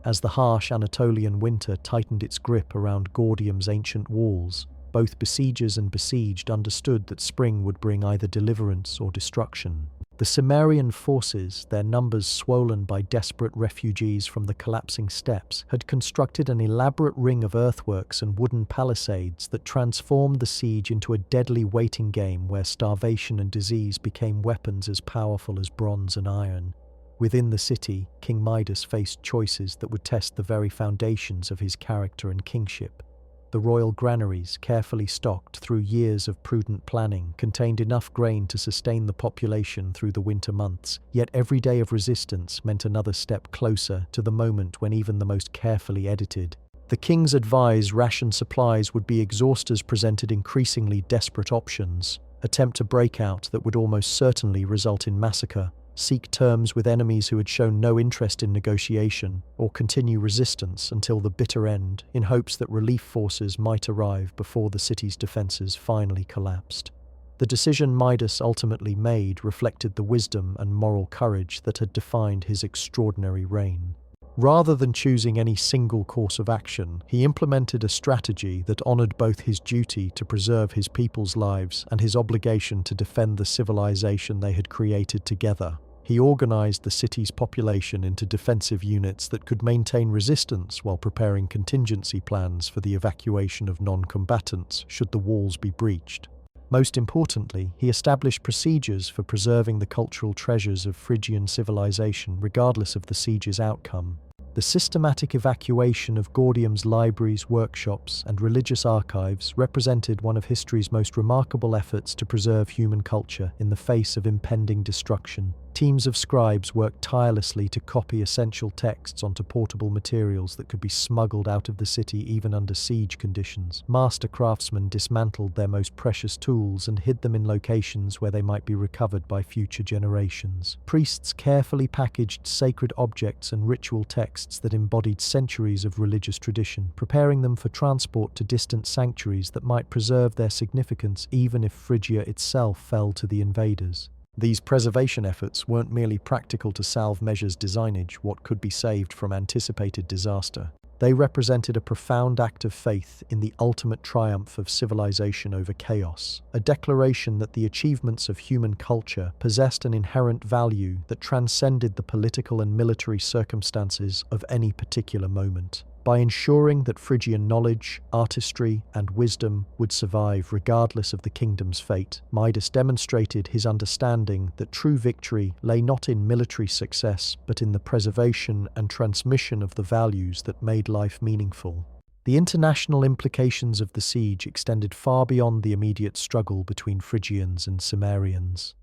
As the harsh Anatolian winter tightened its grip around Gordium's ancient walls, both besiegers and besieged understood that spring would bring either deliverance or destruction. The Cimmerian forces, their numbers swollen by desperate refugees from the collapsing steppes, had constructed an elaborate ring of earthworks and wooden palisades that transformed the siege into a deadly waiting game where starvation and disease became weapons as powerful as bronze and iron. Within the city, King Midas faced choices that would test the very foundations of his character and kingship. The royal granaries, carefully stocked through years of prudent planning, contained enough grain to sustain the population through the winter months, yet every day of resistance meant another step closer to the moment when even the most carefully edited. The king's advised ration supplies would be exhausted as presented increasingly desperate options: attempt a breakout that would almost certainly result in massacre, seek terms with enemies who had shown no interest in negotiation, or continue resistance until the bitter end, in hopes that relief forces might arrive before the city's defenses finally collapsed. The decision Midas ultimately made reflected the wisdom and moral courage that had defined his extraordinary reign. Rather than choosing any single course of action, he implemented a strategy that honored both his duty to preserve his people's lives and his obligation to defend the civilization they had created together. He organized the city's population into defensive units that could maintain resistance while preparing contingency plans for the evacuation of non-combatants should the walls be breached. Most importantly, he established procedures for preserving the cultural treasures of Phrygian civilization regardless of the siege's outcome. The systematic evacuation of Gordium's libraries, workshops, and religious archives represented one of history's most remarkable efforts to preserve human culture in the face of impending destruction. Teams of scribes worked tirelessly to copy essential texts onto portable materials that could be smuggled out of the city even under siege conditions. Master craftsmen dismantled their most precious tools and hid them in locations where they might be recovered by future generations. Priests carefully packaged sacred objects and ritual texts that embodied centuries of religious tradition, preparing them for transport to distant sanctuaries that might preserve their significance even if Phrygia itself fell to the invaders. These preservation efforts weren't merely practical to salve measures designage what could be saved from anticipated disaster. They represented a profound act of faith in the ultimate triumph of civilization over chaos, a declaration that the achievements of human culture possessed an inherent value that transcended the political and military circumstances of any particular moment. By ensuring that Phrygian knowledge, artistry, and wisdom would survive regardless of the kingdom's fate, Midas demonstrated his understanding that true victory lay not in military success, but in the preservation and transmission of the values that made life meaningful. The international implications of the siege extended far beyond the immediate struggle between Phrygians and Cimmerians.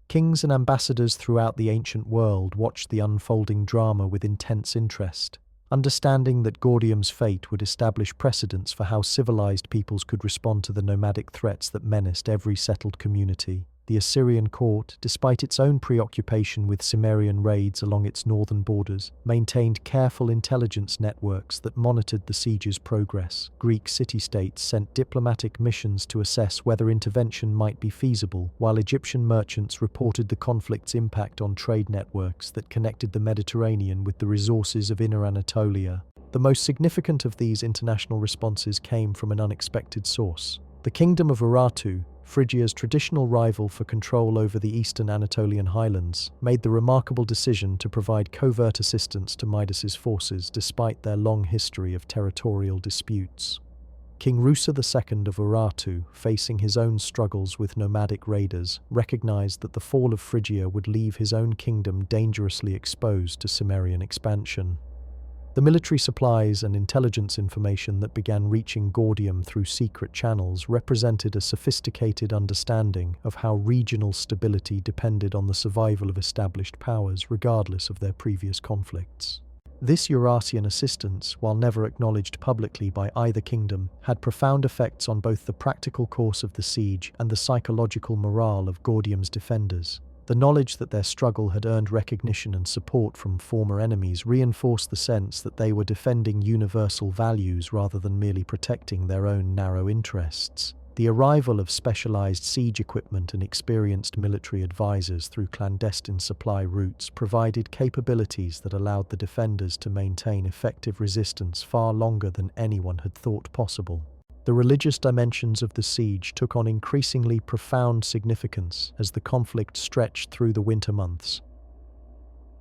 Kings and ambassadors throughout the ancient world watched the unfolding drama with intense interest, understanding that Gordium's fate would establish precedents for how civilized peoples could respond to the nomadic threats that menaced every settled community. The Assyrian court, despite its own preoccupation with Cimmerian raids along its northern borders, maintained careful intelligence networks that monitored the siege's progress. Greek city-states sent diplomatic missions to assess whether intervention might be feasible, while Egyptian merchants reported the conflict's impact on trade networks that connected the Mediterranean with the resources of Inner Anatolia. The most significant of these international responses came from an unexpected source. The Kingdom of Urartu, Phrygia's traditional rival for control over the eastern Anatolian highlands, made the remarkable decision to provide covert assistance to Midas's forces despite their long history of territorial disputes. King Rusa II of Urartu, facing his own struggles with nomadic raiders, recognized that the fall of Phrygia would leave his own kingdom dangerously exposed to Cimmerian expansion. The military supplies and intelligence information that began reaching Gordium through secret channels represented a sophisticated understanding of how regional stability depended on the survival of established powers regardless of their previous conflicts. This Eurasian assistance, while never acknowledged publicly by either kingdom, had profound effects on both the practical course of the siege and the psychological morale of Gordium's defenders. The knowledge that their struggle had earned recognition and support from former enemies reinforced the sense that they were defending universal values rather than merely protecting their own narrow interests. The arrival of specialized siege equipment and experienced military advisors through clandestine supply routes provided capabilities that allowed the defenders to maintain effective resistance far longer than anyone had thought possible. The religious dimensions of the siege took on increasingly profound significance as the conflict stretched through the winter months.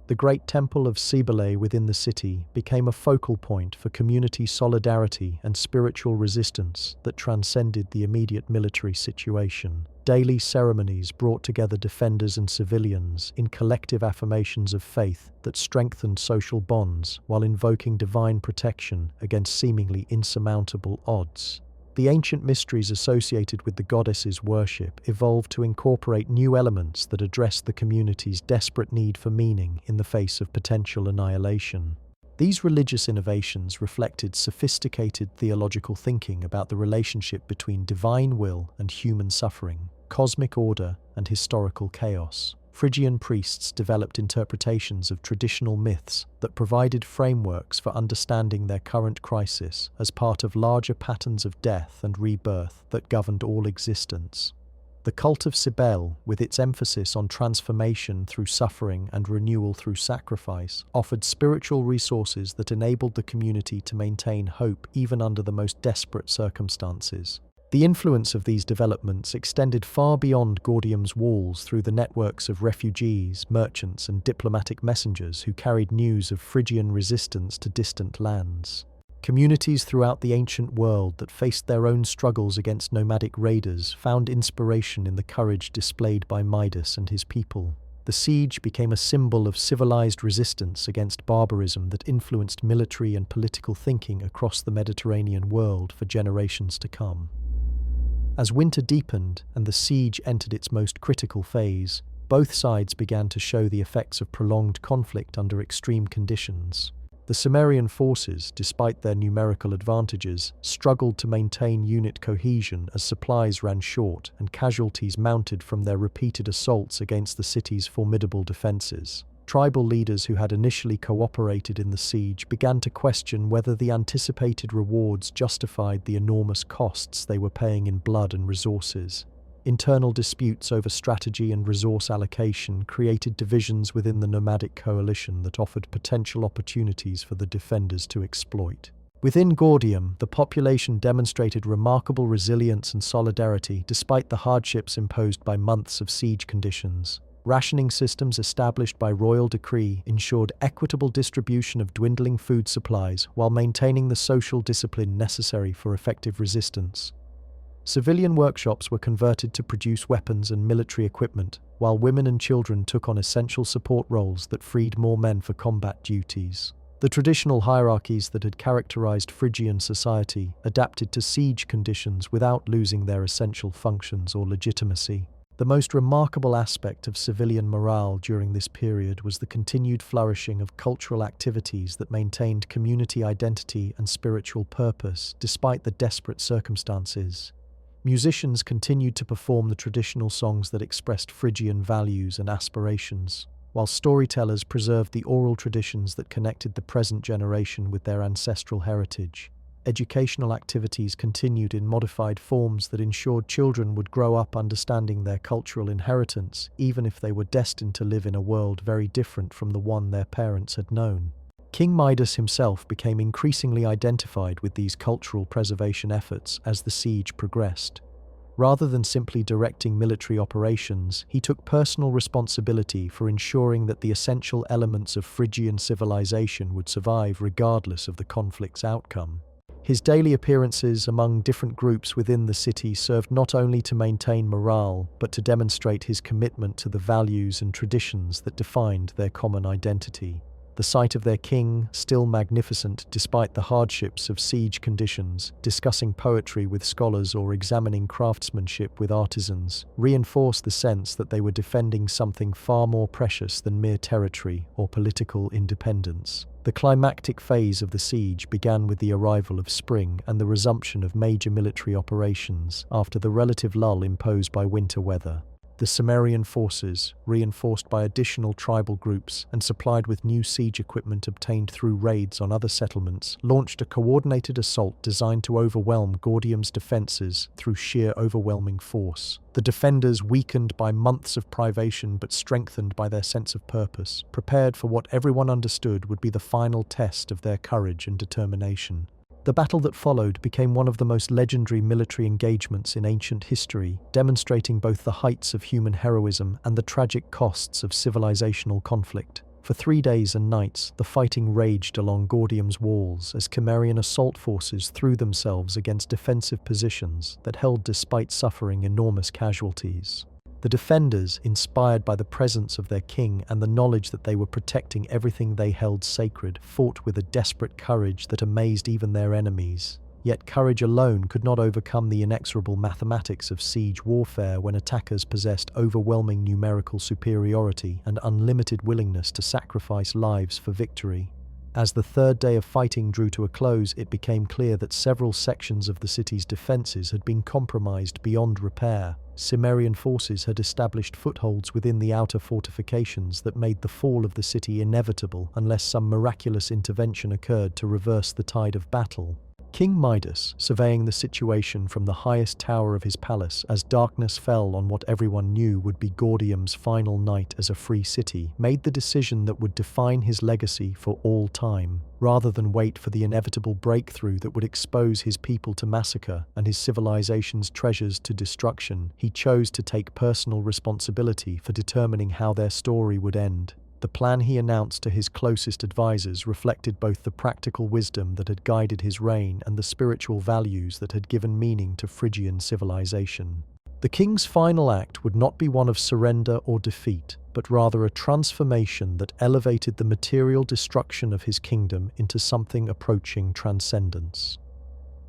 The great temple of Cybele within the city became a focal point for community solidarity and spiritual resistance that transcended the immediate military situation. Daily ceremonies brought together defenders and civilians in collective affirmations of faith that strengthened social bonds while invoking divine protection against seemingly insurmountable odds. The ancient mysteries associated with the goddess's worship evolved to incorporate new elements that addressed the community's desperate need for meaning in the face of potential annihilation. These religious innovations reflected sophisticated theological thinking about the relationship between divine will and human suffering, cosmic order and historical chaos. Phrygian priests developed interpretations of traditional myths that provided frameworks for understanding their current crisis as part of larger patterns of death and rebirth that governed all existence. The cult of Cybele, with its emphasis on transformation through suffering and renewal through sacrifice, offered spiritual resources that enabled the community to maintain hope even under the most desperate circumstances. The influence of these developments extended far beyond Gordium's walls through the networks of refugees, merchants, and diplomatic messengers who carried news of Phrygian resistance to distant lands. Communities throughout the ancient world that faced their own struggles against nomadic raiders found inspiration in the courage displayed by Midas and his people. The siege became a symbol of civilized resistance against barbarism that influenced military and political thinking across the Mediterranean world for generations to come. As winter deepened and the siege entered its most critical phase, both sides began to show the effects of prolonged conflict under extreme conditions. The Cimmerian forces, despite their numerical advantages, struggled to maintain unit cohesion as supplies ran short and casualties mounted from their repeated assaults against the city's formidable defenses. Tribal leaders who had initially cooperated in the siege began to question whether the anticipated rewards justified the enormous costs they were paying in blood and resources. Internal disputes over strategy and resource allocation created divisions within the nomadic coalition that offered potential opportunities for the defenders to exploit. Within Gordium, the population demonstrated remarkable resilience and solidarity despite the hardships imposed by months of siege conditions. Rationing systems established by royal decree ensured equitable distribution of dwindling food supplies while maintaining the social discipline necessary for effective resistance. Civilian workshops were converted to produce weapons and military equipment, while women and children took on essential support roles that freed more men for combat duties. The traditional hierarchies that had characterized Phrygian society adapted to siege conditions without losing their essential functions or legitimacy. The most remarkable aspect of civilian morale during this period was the continued flourishing of cultural activities that maintained community identity and spiritual purpose despite the desperate circumstances. Musicians continued to perform the traditional songs that expressed Phrygian values and aspirations, while storytellers preserved the oral traditions that connected the present generation with their ancestral heritage. Educational activities continued in modified forms that ensured children would grow up understanding their cultural inheritance, even if they were destined to live in a world very different from the one their parents had known. King Midas himself became increasingly identified with these cultural preservation efforts as the siege progressed. Rather than simply directing military operations, he took personal responsibility for ensuring that the essential elements of Phrygian civilization would survive regardless of the conflict's outcome. His daily appearances among different groups within the city served not only to maintain morale, but to demonstrate his commitment to the values and traditions that defined their common identity. The sight of their king, still magnificent despite the hardships of siege conditions, discussing poetry with scholars or examining craftsmanship with artisans, reinforced the sense that they were defending something far more precious than mere territory or political independence. The climactic phase of the siege began with the arrival of spring and the resumption of major military operations after the relative lull imposed by winter weather. The Cimmerian forces, reinforced by additional tribal groups and supplied with new siege equipment obtained through raids on other settlements, launched a coordinated assault designed to overwhelm Gordium's defences through sheer overwhelming force. The defenders, weakened by months of privation but strengthened by their sense of purpose, prepared for what everyone understood would be the final test of their courage and determination. The battle that followed became one of the most legendary military engagements in ancient history, demonstrating both the heights of human heroism and the tragic costs of civilizational conflict. For 3 days and nights, the fighting raged along Gordium's walls as Cimmerian assault forces threw themselves against defensive positions that held despite suffering enormous casualties. The defenders, inspired by the presence of their king and the knowledge that they were protecting everything they held sacred, fought with a desperate courage that amazed even their enemies. Yet courage alone could not overcome the inexorable mathematics of siege warfare when attackers possessed overwhelming numerical superiority and unlimited willingness to sacrifice lives for victory. As the third day of fighting drew to a close, it became clear that several sections of the city's defences had been compromised beyond repair. Cimmerian forces had established footholds within the outer fortifications that made the fall of the city inevitable unless some miraculous intervention occurred to reverse the tide of battle. King Midas, surveying the situation from the highest tower of his palace as darkness fell on what everyone knew would be Gordium's final night as a free city, made the decision that would define his legacy for all time. Rather than wait for the inevitable breakthrough that would expose his people to massacre and his civilization's treasures to destruction, he chose to take personal responsibility for determining how their story would end. The plan he announced to his closest advisors reflected both the practical wisdom that had guided his reign and the spiritual values that had given meaning to Phrygian civilization. The king's final act would not be one of surrender or defeat, but rather a transformation that elevated the material destruction of his kingdom into something approaching transcendence.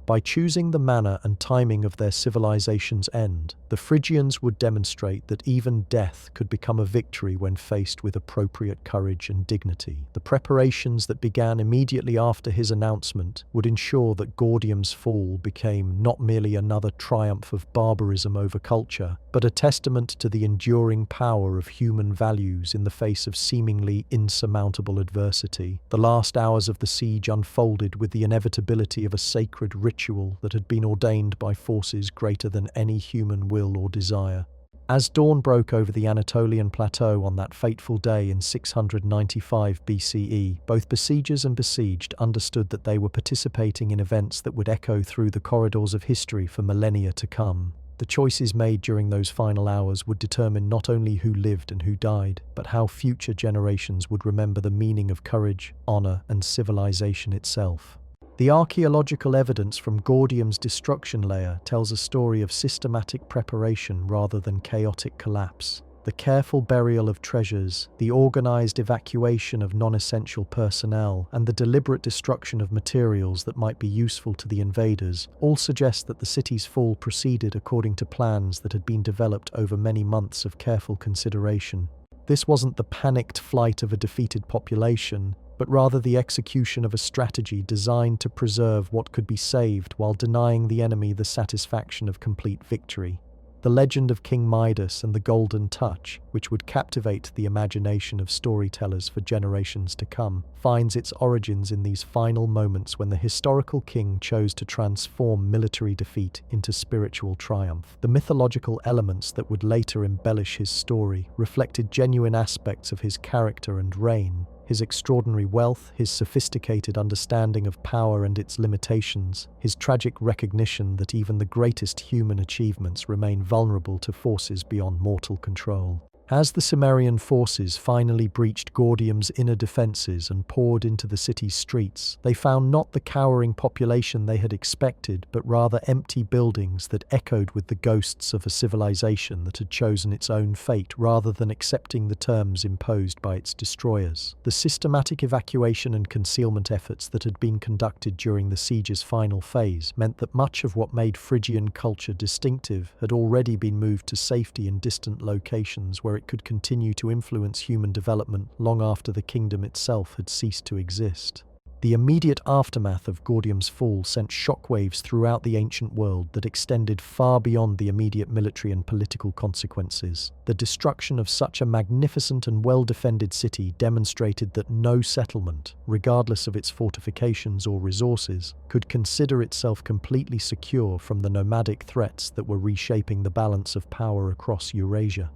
By choosing the manner and timing of their civilization's end, the Phrygians would demonstrate that even death could become a victory when faced with appropriate courage and dignity. The preparations that began immediately after his announcement would ensure that Gordium's fall became not merely another triumph of barbarism over culture, but a testament to the enduring power of human values in the face of seemingly insurmountable adversity. The last hours of the siege unfolded with the inevitability of a sacred ritual that had been ordained by forces greater than any human will or desire. As dawn broke over the Anatolian plateau on that fateful day in 695 BCE, both besiegers and besieged understood that they were participating in events that would echo through the corridors of history for millennia to come. The choices made during those final hours would determine not only who lived and who died, but how future generations would remember the meaning of courage, honor, and civilization itself. The archaeological evidence from Gordium's destruction layer tells a story of systematic preparation rather than chaotic collapse. The careful burial of treasures, the organized evacuation of non-essential personnel, and the deliberate destruction of materials that might be useful to the invaders all suggest that the city's fall proceeded according to plans that had been developed over many months of careful consideration. This wasn't the panicked flight of a defeated population, but rather the execution of a strategy designed to preserve what could be saved while denying the enemy the satisfaction of complete victory. The legend of King Midas and the Golden Touch, which would captivate the imagination of storytellers for generations to come, finds its origins in these final moments when the historical king chose to transform military defeat into spiritual triumph. The mythological elements that would later embellish his story reflected genuine aspects of his character and reign. His extraordinary wealth, his sophisticated understanding of power and its limitations, his tragic recognition that even the greatest human achievements remain vulnerable to forces beyond mortal control. As the Cimmerian forces finally breached Gordium's inner defenses and poured into the city's streets, they found not the cowering population they had expected, but rather empty buildings that echoed with the ghosts of a civilization that had chosen its own fate rather than accepting the terms imposed by its destroyers. The systematic evacuation and concealment efforts that had been conducted during the siege's final phase meant that much of what made Phrygian culture distinctive had already been moved to safety in distant locations where it could continue to influence human development long after the kingdom itself had ceased to exist. The immediate aftermath of Gordium's fall sent shockwaves throughout the ancient world that extended far beyond the immediate military and political consequences. The destruction of such a magnificent and well-defended city demonstrated that no settlement, regardless of its fortifications or resources, could consider itself completely secure from the nomadic threats that were reshaping the balance of power across Eurasia.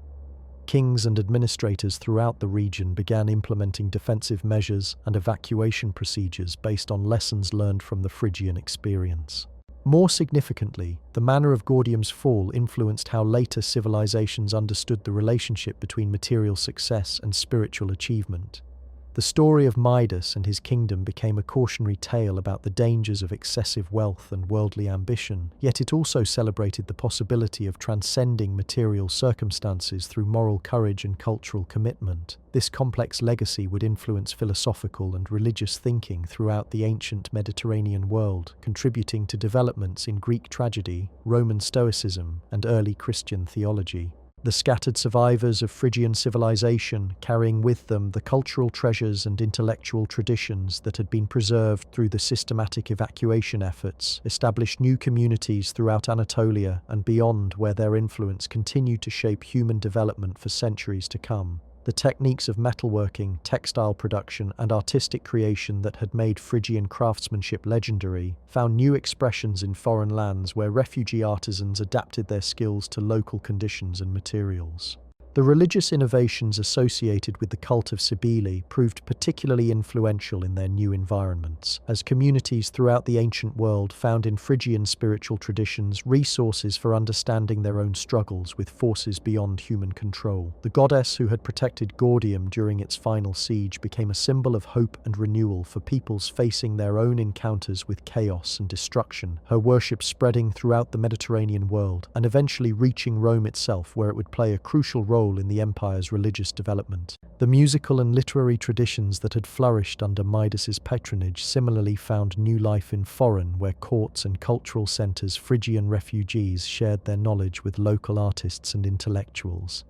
Kings and administrators throughout the region began implementing defensive measures and evacuation procedures based on lessons learned from the Phrygian experience. More significantly, the manner of Gordium's fall influenced how later civilizations understood the relationship between material success and spiritual achievement. The story of Midas and his kingdom became a cautionary tale about the dangers of excessive wealth and worldly ambition, yet it also celebrated the possibility of transcending material circumstances through moral courage and cultural commitment. This complex legacy would influence philosophical and religious thinking throughout the ancient Mediterranean world, contributing to developments in Greek tragedy, Roman Stoicism, and early Christian theology. The scattered survivors of Phrygian civilization, carrying with them the cultural treasures and intellectual traditions that had been preserved through the systematic evacuation efforts, established new communities throughout Anatolia and beyond, where their influence continued to shape human development for centuries to come. The techniques of metalworking, textile production, and artistic creation that had made Phrygian craftsmanship legendary found new expressions in foreign lands where refugee artisans adapted their skills to local conditions and materials. The religious innovations associated with the cult of Cybele proved particularly influential in their new environments, as communities throughout the ancient world found in Phrygian spiritual traditions resources for understanding their own struggles with forces beyond human control. The goddess who had protected Gordium during its final siege became a symbol of hope and renewal for peoples facing their own encounters with chaos and destruction, her worship spreading throughout the Mediterranean world and eventually reaching Rome itself, where it would play a crucial role in the empire's religious development. The musical and literary traditions that had flourished under Midas's patronage similarly found new life in foreign, where courts and cultural centers Phrygian refugees shared their knowledge with local artists and intellectuals.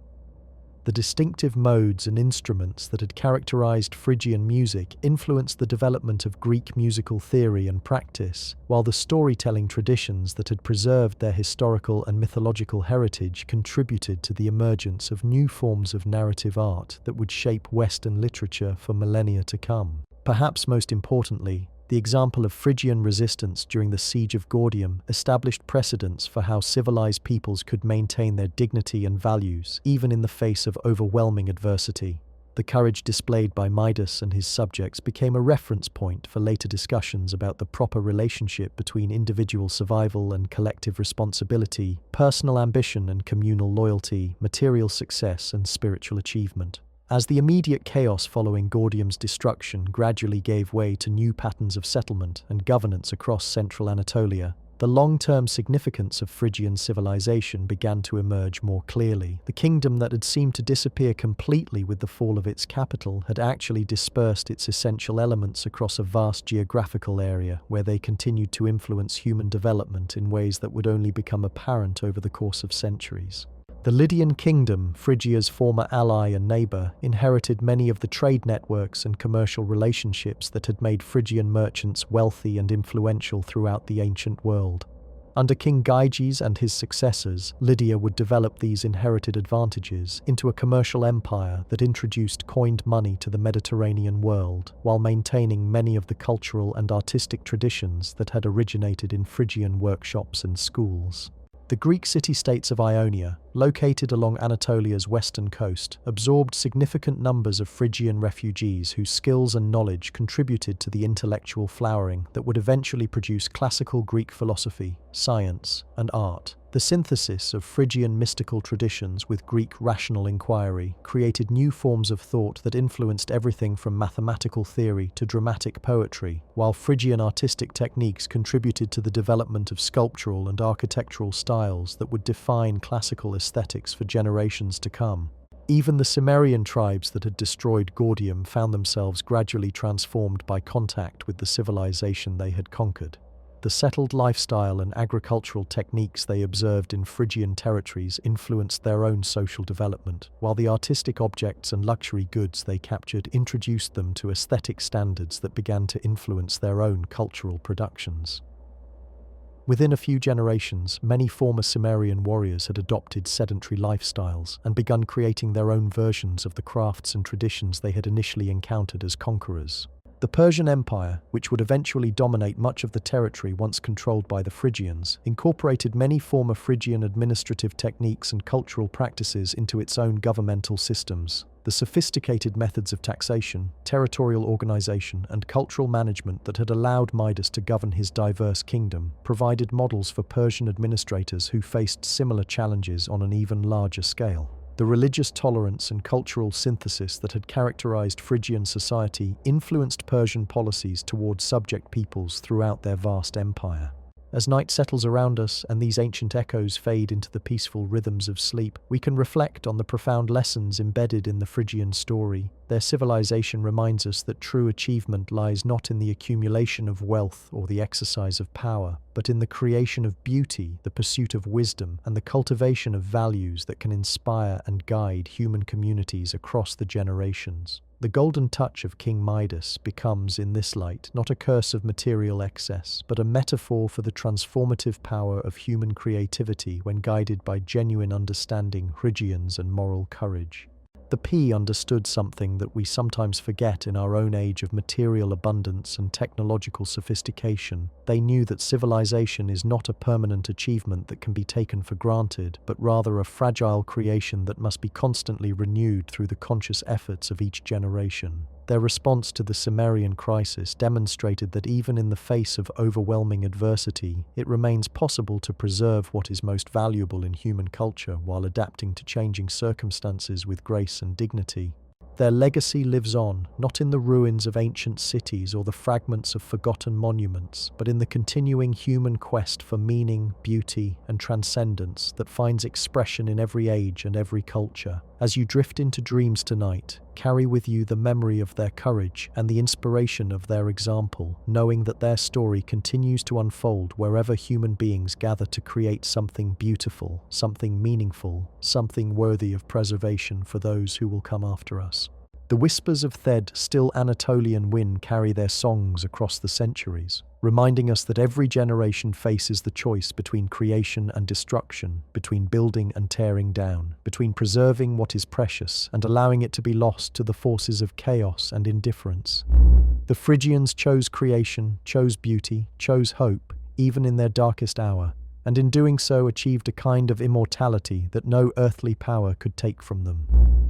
The distinctive modes and instruments that had characterized Phrygian music influenced the development of Greek musical theory and practice, while the storytelling traditions that had preserved their historical and mythological heritage contributed to the emergence of new forms of narrative art that would shape Western literature for millennia to come. Perhaps most importantly, the example of Phrygian resistance during the siege of Gordium established precedents for how civilized peoples could maintain their dignity and values, even in the face of overwhelming adversity. The courage displayed by Midas and his subjects became a reference point for later discussions about the proper relationship between individual survival and collective responsibility, personal ambition and communal loyalty, material success and spiritual achievement. As the immediate chaos following Gordium's destruction gradually gave way to new patterns of settlement and governance across central Anatolia, The long-term significance of Phrygian civilization began to emerge more clearly. The kingdom that had seemed to disappear completely with the fall of its capital had actually dispersed its essential elements across a vast geographical area where they continued to influence human development in ways that would only become apparent over the course of centuries. The Lydian Kingdom, Phrygia's former ally and neighbour, inherited many of the trade networks and commercial relationships that had made Phrygian merchants wealthy and influential throughout the ancient world. Under King Gyges and his successors, Lydia would develop these inherited advantages into a commercial empire that introduced coined money to the Mediterranean world, while maintaining many of the cultural and artistic traditions that had originated in Phrygian workshops and schools. The Greek city-states of Ionia, located along Anatolia's western coast, absorbed significant numbers of Phrygian refugees whose skills and knowledge contributed to the intellectual flowering that would eventually produce classical Greek philosophy, science, and art. The synthesis of Phrygian mystical traditions with Greek rational inquiry created new forms of thought that influenced everything from mathematical theory to dramatic poetry, while Phrygian artistic techniques contributed to the development of sculptural and architectural styles that would define classical aesthetics for generations to come. Even the Cimmerian tribes that had destroyed Gordium found themselves gradually transformed by contact with the civilization they had conquered. The settled lifestyle and agricultural techniques they observed in Phrygian territories influenced their own social development, while the artistic objects and luxury goods they captured introduced them to aesthetic standards that began to influence their own cultural productions. Within a few generations, many former Cimmerian warriors had adopted sedentary lifestyles and begun creating their own versions of the crafts and traditions they had initially encountered as conquerors. The Persian Empire, which would eventually dominate much of the territory once controlled by the Phrygians, incorporated many former Phrygian administrative techniques and cultural practices into its own governmental systems. The sophisticated methods of taxation, territorial organization, and cultural management that had allowed Midas to govern his diverse kingdom provided models for Persian administrators who faced similar challenges on an even larger scale. The religious tolerance and cultural synthesis that had characterized Phrygian society influenced Persian policies towards subject peoples throughout their vast empire. As night settles around us and these ancient echoes fade into the peaceful rhythms of sleep, we can reflect on the profound lessons embedded in the Phrygian story. Their civilization reminds us that true achievement lies not in the accumulation of wealth or the exercise of power, but in the creation of beauty, the pursuit of wisdom, and the cultivation of values that can inspire and guide human communities across the generations. The golden touch of King Midas becomes, in this light, not a curse of material excess, but a metaphor for the transformative power of human creativity when guided by genuine understanding, Phrygians, and moral courage. The P understood something that we sometimes forget in our own age of material abundance and technological sophistication. They knew that civilization is not a permanent achievement that can be taken for granted, but rather a fragile creation that must be constantly renewed through the conscious efforts of each generation. Their response to the Cimmerian crisis demonstrated that even in the face of overwhelming adversity, it remains possible to preserve what is most valuable in human culture while adapting to changing circumstances with grace and dignity. Their legacy lives on, not in the ruins of ancient cities or the fragments of forgotten monuments, but in the continuing human quest for meaning, beauty, and transcendence that finds expression in every age and every culture. As you drift into dreams tonight, carry with you the memory of their courage and the inspiration of their example, knowing that their story continues to unfold wherever human beings gather to create something beautiful, something meaningful, something worthy of preservation for those who will come after us. The whispers of Thed, still Anatolian wind, carry their songs across the centuries, reminding us that every generation faces the choice between creation and destruction, between building and tearing down, between preserving what is precious and allowing it to be lost to the forces of chaos and indifference. The Phrygians chose creation, chose beauty, chose hope, even in their darkest hour, and in doing so achieved a kind of immortality that no earthly power could take from them.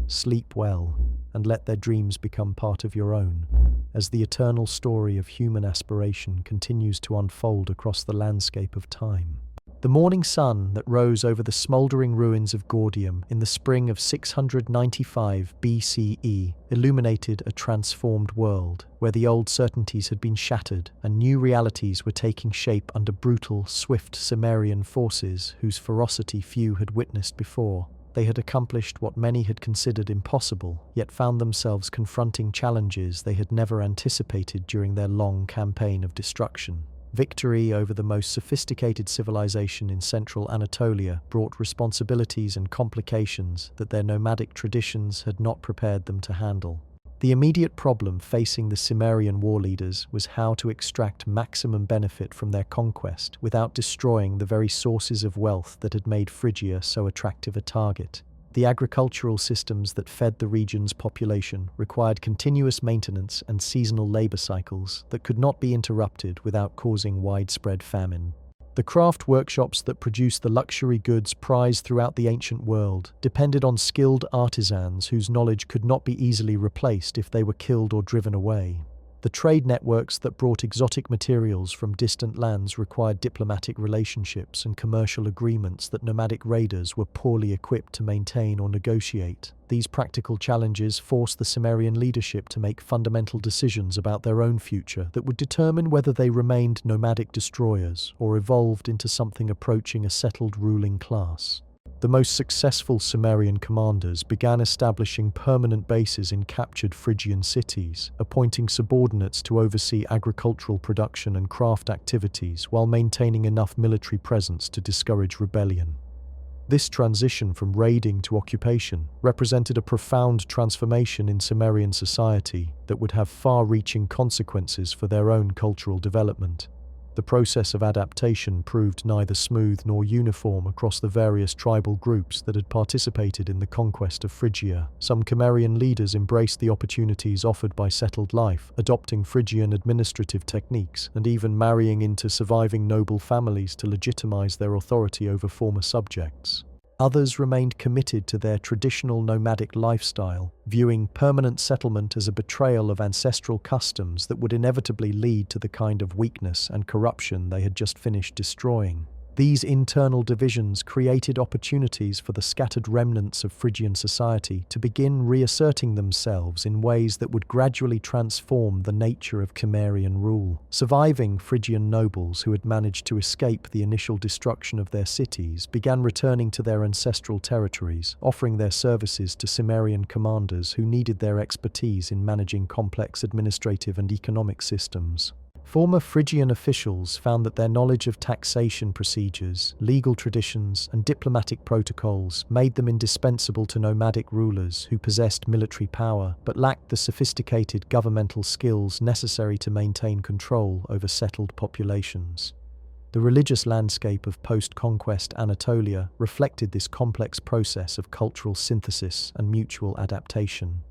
Sleep well, and let their dreams become part of your own, as the eternal story of human aspiration continues to unfold across the landscape of time. The morning sun that rose over the smouldering ruins of Gordium in the spring of 695 BCE illuminated a transformed world, where the old certainties had been shattered and new realities were taking shape under brutal, swift Cimmerian forces whose ferocity few had witnessed before. They had accomplished what many had considered impossible, yet found themselves confronting challenges they had never anticipated during their long campaign of destruction. Victory over the most sophisticated civilization in central Anatolia brought responsibilities and complications that their nomadic traditions had not prepared them to handle. The immediate problem facing the Cimmerian war leaders was how to extract maximum benefit from their conquest without destroying the very sources of wealth that had made Phrygia so attractive a target. The agricultural systems that fed the region's population required continuous maintenance and seasonal labor cycles that could not be interrupted without causing widespread famine. The craft workshops that produced the luxury goods prized throughout the ancient world depended on skilled artisans whose knowledge could not be easily replaced if they were killed or driven away. The trade networks that brought exotic materials from distant lands required diplomatic relationships and commercial agreements that nomadic raiders were poorly equipped to maintain or negotiate. These practical challenges forced the Cimmerian leadership to make fundamental decisions about their own future that would determine whether they remained nomadic destroyers or evolved into something approaching a settled ruling class. The most successful Cimmerian commanders began establishing permanent bases in captured Phrygian cities, appointing subordinates to oversee agricultural production and craft activities while maintaining enough military presence to discourage rebellion. This transition from raiding to occupation represented a profound transformation in Cimmerian society that would have far-reaching consequences for their own cultural development. The process of adaptation proved neither smooth nor uniform across the various tribal groups that had participated in the conquest of Phrygia. Some Cimmerian leaders embraced the opportunities offered by settled life, adopting Phrygian administrative techniques and even marrying into surviving noble families to legitimize their authority over former subjects. Others remained committed to their traditional nomadic lifestyle, viewing permanent settlement as a betrayal of ancestral customs that would inevitably lead to the kind of weakness and corruption they had just finished destroying. These internal divisions created opportunities for the scattered remnants of Phrygian society to begin reasserting themselves in ways that would gradually transform the nature of Cimmerian rule. Surviving Phrygian nobles who had managed to escape the initial destruction of their cities began returning to their ancestral territories, offering their services to Cimmerian commanders who needed their expertise in managing complex administrative and economic systems. Former Phrygian officials found that their knowledge of taxation procedures, legal traditions, and diplomatic protocols made them indispensable to nomadic rulers who possessed military power but lacked the sophisticated governmental skills necessary to maintain control over settled populations. The religious landscape of post-conquest Anatolia reflected this complex process of cultural synthesis and mutual adaptation.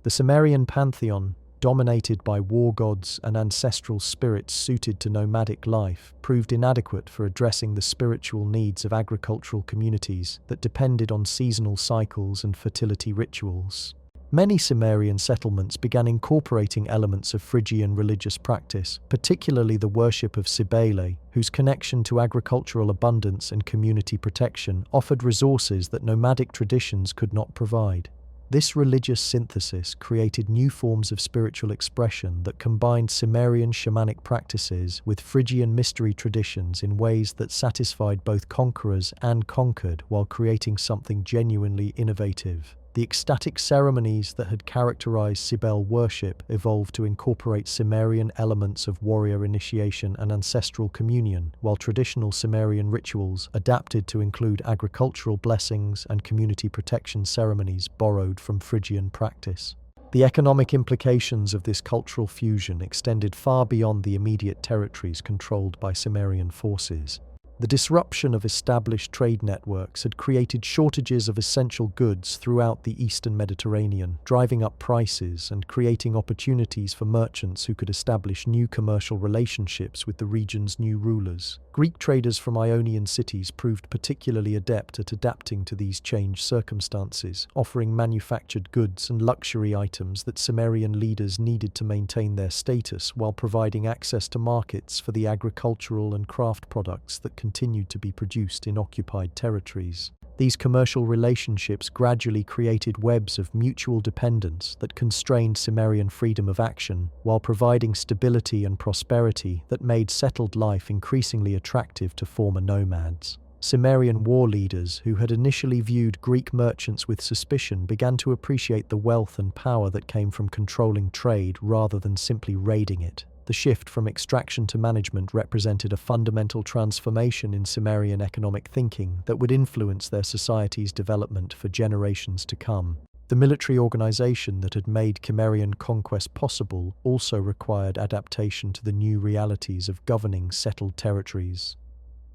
The Cimmerian pantheon, dominated by war gods and ancestral spirits suited to nomadic life, proved inadequate for addressing the spiritual needs of agricultural communities that depended on seasonal cycles and fertility rituals. Many Cimmerian settlements began incorporating elements of Phrygian religious practice, particularly the worship of Cybele, whose connection to agricultural abundance and community protection offered resources that nomadic traditions could not provide. This religious synthesis created new forms of spiritual expression that combined Cimmerian shamanic practices with Phrygian mystery traditions in ways that satisfied both conquerors and conquered while creating something genuinely innovative. The ecstatic ceremonies that had characterized Cybele worship evolved to incorporate Cimmerian elements of warrior initiation and ancestral communion, while traditional Cimmerian rituals adapted to include agricultural blessings and community protection ceremonies borrowed from Phrygian practice. The economic implications of this cultural fusion extended far beyond the immediate territories controlled by Cimmerian forces. The disruption of established trade networks had created shortages of essential goods throughout the eastern Mediterranean, driving up prices and creating opportunities for merchants who could establish new commercial relationships with the region's new rulers. Greek traders from Ionian cities proved particularly adept at adapting to these changed circumstances, offering manufactured goods and luxury items that Cimmerian leaders needed to maintain their status while providing access to markets for the agricultural and craft products that continued continued to be produced in occupied territories. These commercial relationships gradually created webs of mutual dependence that constrained Cimmerian freedom of action, while providing stability and prosperity that made settled life increasingly attractive to former nomads. Cimmerian war leaders, who had initially viewed Greek merchants with suspicion, began to appreciate the wealth and power that came from controlling trade rather than simply raiding it. The shift from extraction to management represented a fundamental transformation in Cimmerian economic thinking that would influence their society's development for generations to come. The military organization that had made Cimmerian conquest possible also required adaptation to the new realities of governing settled territories.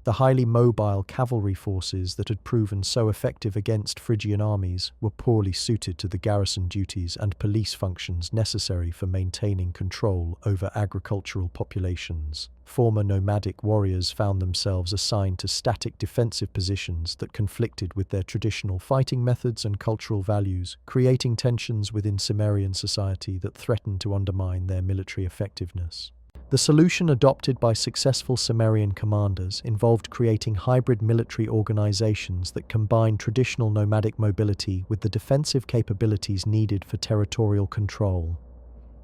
The highly mobile cavalry forces that had proven so effective against Phrygian armies were poorly suited to the garrison duties and police functions necessary for maintaining control over agricultural populations. Former nomadic warriors found themselves assigned to static defensive positions that conflicted with their traditional fighting methods and cultural values, creating tensions within Cimmerian society that threatened to undermine their military effectiveness. The solution adopted by successful Cimmerian commanders involved creating hybrid military organizations that combined traditional nomadic mobility with the defensive capabilities needed for territorial control.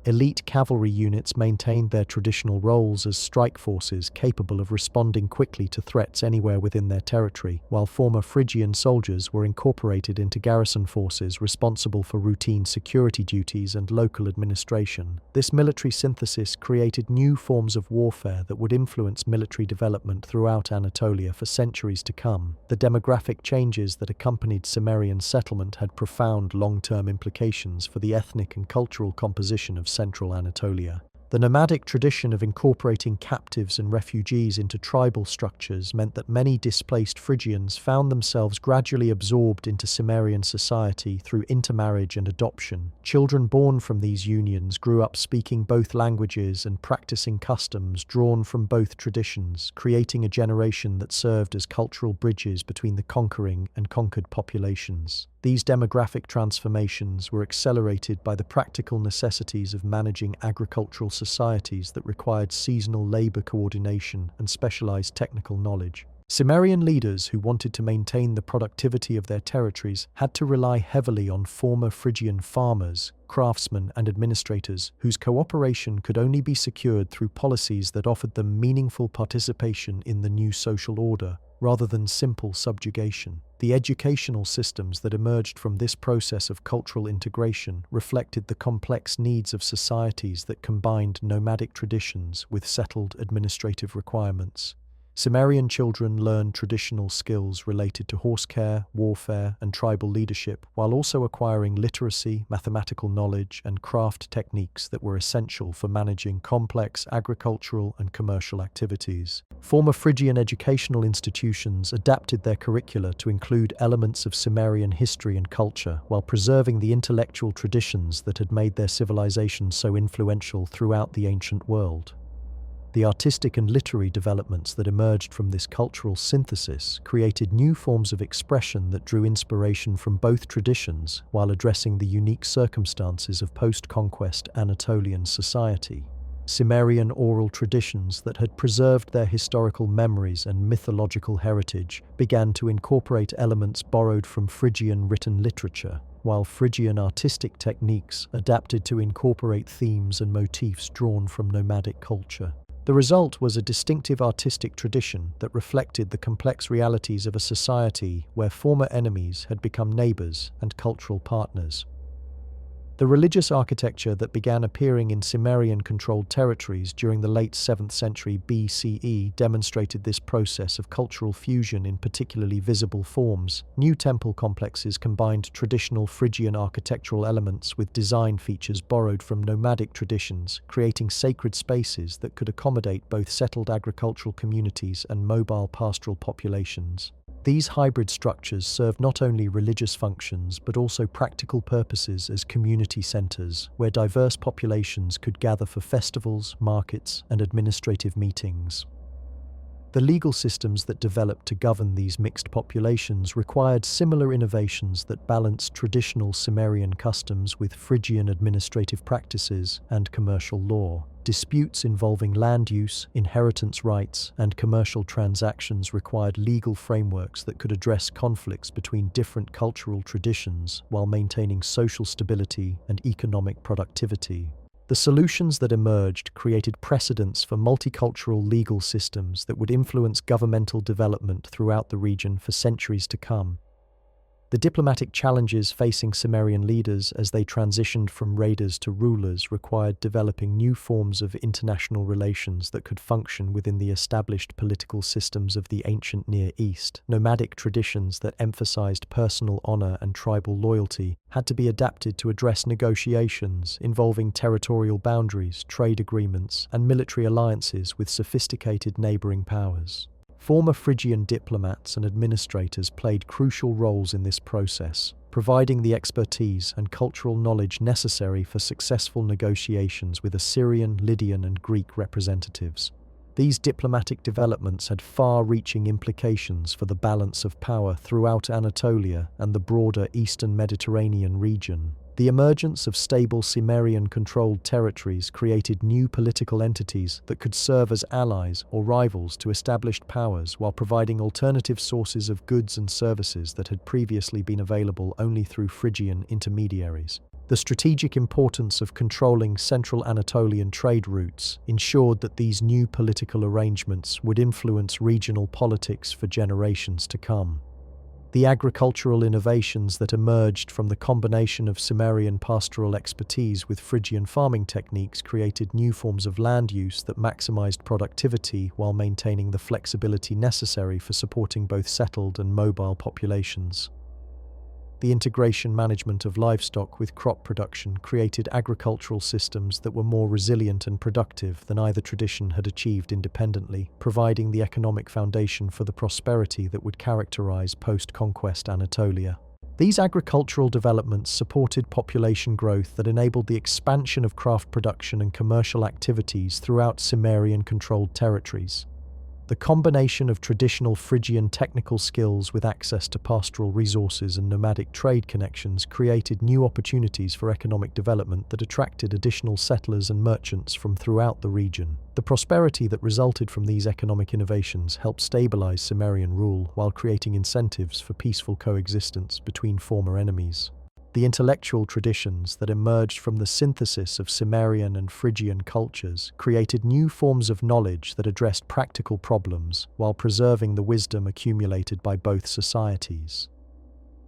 Elite cavalry units maintained their traditional roles as strike forces capable of responding quickly to threats anywhere within their territory, while former Phrygian soldiers were incorporated into garrison forces responsible for routine security duties and local administration. This military synthesis created new forms of warfare that would influence military development throughout Anatolia for centuries to come. The demographic changes that accompanied Cimmerian settlement had profound long-term implications for the ethnic and cultural composition of central Anatolia. The nomadic tradition of incorporating captives and refugees into tribal structures meant that many displaced Phrygians found themselves gradually absorbed into Cimmerian society through intermarriage and adoption. Children born from these unions grew up speaking both languages and practicing customs drawn from both traditions, creating a generation that served as cultural bridges between the conquering and conquered populations. These demographic transformations were accelerated by the practical necessities of managing agricultural societies that required seasonal labor coordination and specialized technical knowledge. Cimmerian leaders who wanted to maintain the productivity of their territories had to rely heavily on former Phrygian farmers, craftsmen, and administrators whose cooperation could only be secured through policies that offered them meaningful participation in the new social order, rather than simple subjugation. The educational systems that emerged from this process of cultural integration reflected the complex needs of societies that combined nomadic traditions with settled administrative requirements. Cimmerian children learned traditional skills related to horse care, warfare, and tribal leadership, while also acquiring literacy, mathematical knowledge, and craft techniques that were essential for managing complex agricultural and commercial activities. Former Phrygian educational institutions adapted their curricula to include elements of Cimmerian history and culture, while preserving the intellectual traditions that had made their civilization so influential throughout the ancient world. The artistic and literary developments that emerged from this cultural synthesis created new forms of expression that drew inspiration from both traditions while addressing the unique circumstances of post-conquest Anatolian society. Cimmerian oral traditions that had preserved their historical memories and mythological heritage began to incorporate elements borrowed from Phrygian written literature, while Phrygian artistic techniques adapted to incorporate themes and motifs drawn from nomadic culture. The result was a distinctive artistic tradition that reflected the complex realities of a society where former enemies had become neighbors and cultural partners. The religious architecture that began appearing in Cimmerian-controlled territories during the late 7th century BCE demonstrated this process of cultural fusion in particularly visible forms. New temple complexes combined traditional Phrygian architectural elements with design features borrowed from nomadic traditions, creating sacred spaces that could accommodate both settled agricultural communities and mobile pastoral populations. These hybrid structures served not only religious functions but also practical purposes as community centers, where diverse populations could gather for festivals, markets, and administrative meetings. The legal systems that developed to govern these mixed populations required similar innovations that balanced traditional Sumerian customs with Phrygian administrative practices and commercial law. Disputes involving land use, inheritance rights, and commercial transactions required legal frameworks that could address conflicts between different cultural traditions while maintaining social stability and economic productivity. The solutions that emerged created precedents for multicultural legal systems that would influence governmental development throughout the region for centuries to come. The diplomatic challenges facing Sumerian leaders as they transitioned from raiders to rulers required developing new forms of international relations that could function within the established political systems of the ancient Near East. Nomadic traditions that emphasized personal honor and tribal loyalty had to be adapted to address negotiations involving territorial boundaries, trade agreements, and military alliances with sophisticated neighboring powers. Former Phrygian diplomats and administrators played crucial roles in this process, providing the expertise and cultural knowledge necessary for successful negotiations with Assyrian, Lydian, and Greek representatives. These diplomatic developments had far-reaching implications for the balance of power throughout Anatolia and the broader Eastern Mediterranean region. The emergence of stable Sumerian-controlled territories created new political entities that could serve as allies or rivals to established powers while providing alternative sources of goods and services that had previously been available only through Phrygian intermediaries. The strategic importance of controlling central Anatolian trade routes ensured that these new political arrangements would influence regional politics for generations to come. The agricultural innovations that emerged from the combination of Sumerian pastoral expertise with Phrygian farming techniques created new forms of land use that maximized productivity while maintaining the flexibility necessary for supporting both settled and mobile populations. The integration management of livestock with crop production created agricultural systems that were more resilient and productive than either tradition had achieved independently, providing the economic foundation for the prosperity that would characterize post-conquest Anatolia. These agricultural developments supported population growth that enabled the expansion of craft production and commercial activities throughout Sumerian-controlled territories. The combination of traditional Phrygian technical skills with access to pastoral resources and nomadic trade connections created new opportunities for economic development that attracted additional settlers and merchants from throughout the region. The prosperity that resulted from these economic innovations helped stabilize Sumerian rule while creating incentives for peaceful coexistence between former enemies. The intellectual traditions that emerged from the synthesis of Sumerian and Phrygian cultures created new forms of knowledge that addressed practical problems while preserving the wisdom accumulated by both societies.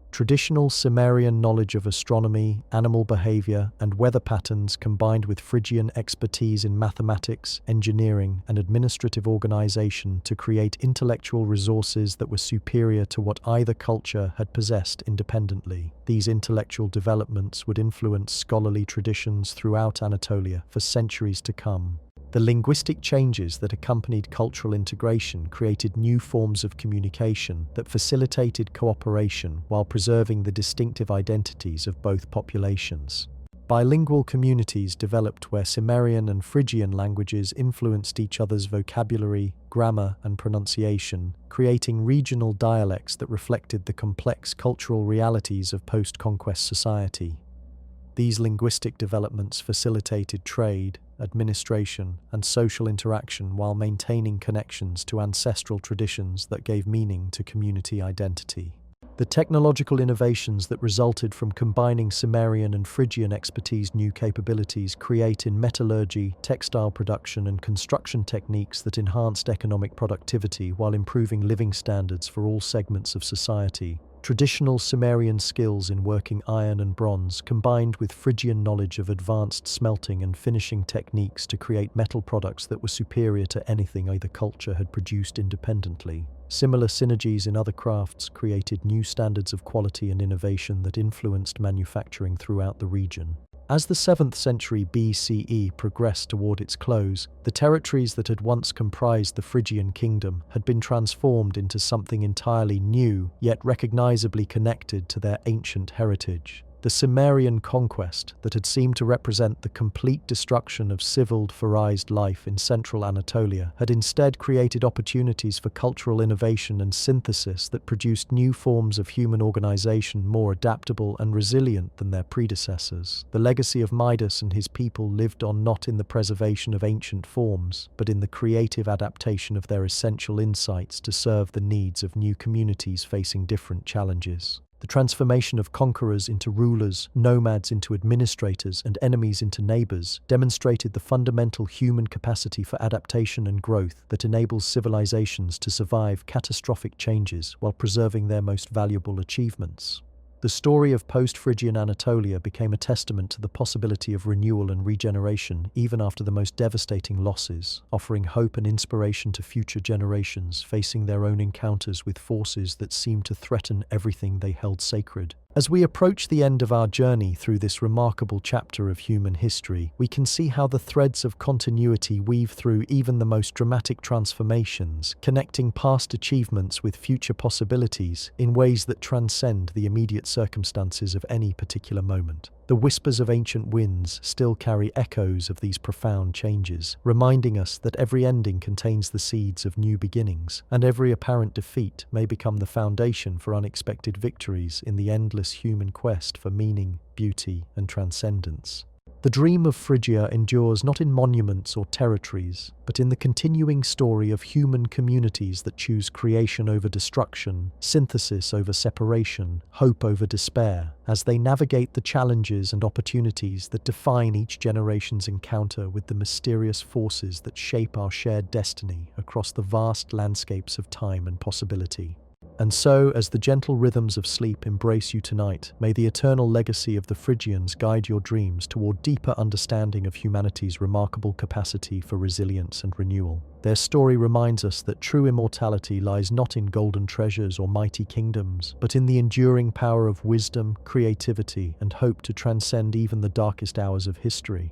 Traditional Sumerian knowledge of astronomy, animal behavior, and weather patterns combined with Phrygian expertise in mathematics, engineering, and administrative organization to create intellectual resources that were superior to what either culture had possessed independently. These intellectual developments would influence scholarly traditions throughout Anatolia for centuries to come. The linguistic changes that accompanied cultural integration created new forms of communication that facilitated cooperation while preserving the distinctive identities of both populations. Bilingual communities developed where Sumerian and Phrygian languages influenced each other's vocabulary, grammar, and pronunciation, creating regional dialects that reflected the complex cultural realities of post-conquest society. These linguistic developments facilitated trade, administration, and social interaction while maintaining connections to ancestral traditions that gave meaning to community identity. The technological innovations that resulted from combining Sumerian and Phrygian expertise new capabilities create in metallurgy, textile production, and construction techniques that enhanced economic productivity while improving living standards for all segments of society. Traditional Sumerian skills in working iron and bronze combined with Phrygian knowledge of advanced smelting and finishing techniques to create metal products that were superior to anything either culture had produced independently. Similar synergies in other crafts created new standards of quality and innovation that influenced manufacturing throughout the region. As the 7th century BCE progressed toward its close, the territories that had once comprised the Phrygian Kingdom had been transformed into something entirely new, yet recognizably connected to their ancient heritage. The The Cimmerian conquest that had seemed to represent the complete destruction of civilized life in central Anatolia had instead created opportunities for cultural innovation and synthesis that produced new forms of human organization more adaptable and resilient than their predecessors. The legacy of Midas and his people lived on not in the preservation of ancient forms, but in the creative adaptation of their essential insights to serve the needs of new communities facing different challenges. The transformation of conquerors into rulers, nomads into administrators, and enemies into neighbors demonstrated the fundamental human capacity for adaptation and growth that enables civilizations to survive catastrophic changes while preserving their most valuable achievements. The story of post-Phrygian Anatolia became a testament to the possibility of renewal and regeneration even after the most devastating losses, offering hope and inspiration to future generations facing their own encounters with forces that seemed to threaten everything they held sacred. As we approach the end of our journey through this remarkable chapter of human history, we can see how the threads of continuity weave through even the most dramatic transformations, connecting past achievements with future possibilities in ways that transcend the immediate circumstances of any particular moment. The whispers of ancient winds still carry echoes of these profound changes, reminding us that every ending contains the seeds of new beginnings, and every apparent defeat may become the foundation for unexpected victories in the endless human quest for meaning, beauty, and transcendence. The dream of Phrygia endures not in monuments or territories, but in the continuing story of human communities that choose creation over destruction, synthesis over separation, hope over despair, as they navigate the challenges and opportunities that define each generation's encounter with the mysterious forces that shape our shared destiny across the vast landscapes of time and possibility. And so, as the gentle rhythms of sleep embrace you tonight, may the eternal legacy of the Phrygians guide your dreams toward deeper understanding of humanity's remarkable capacity for resilience and renewal. Their story reminds us that true immortality lies not in golden treasures or mighty kingdoms, but in the enduring power of wisdom, creativity, and hope to transcend even the darkest hours of history.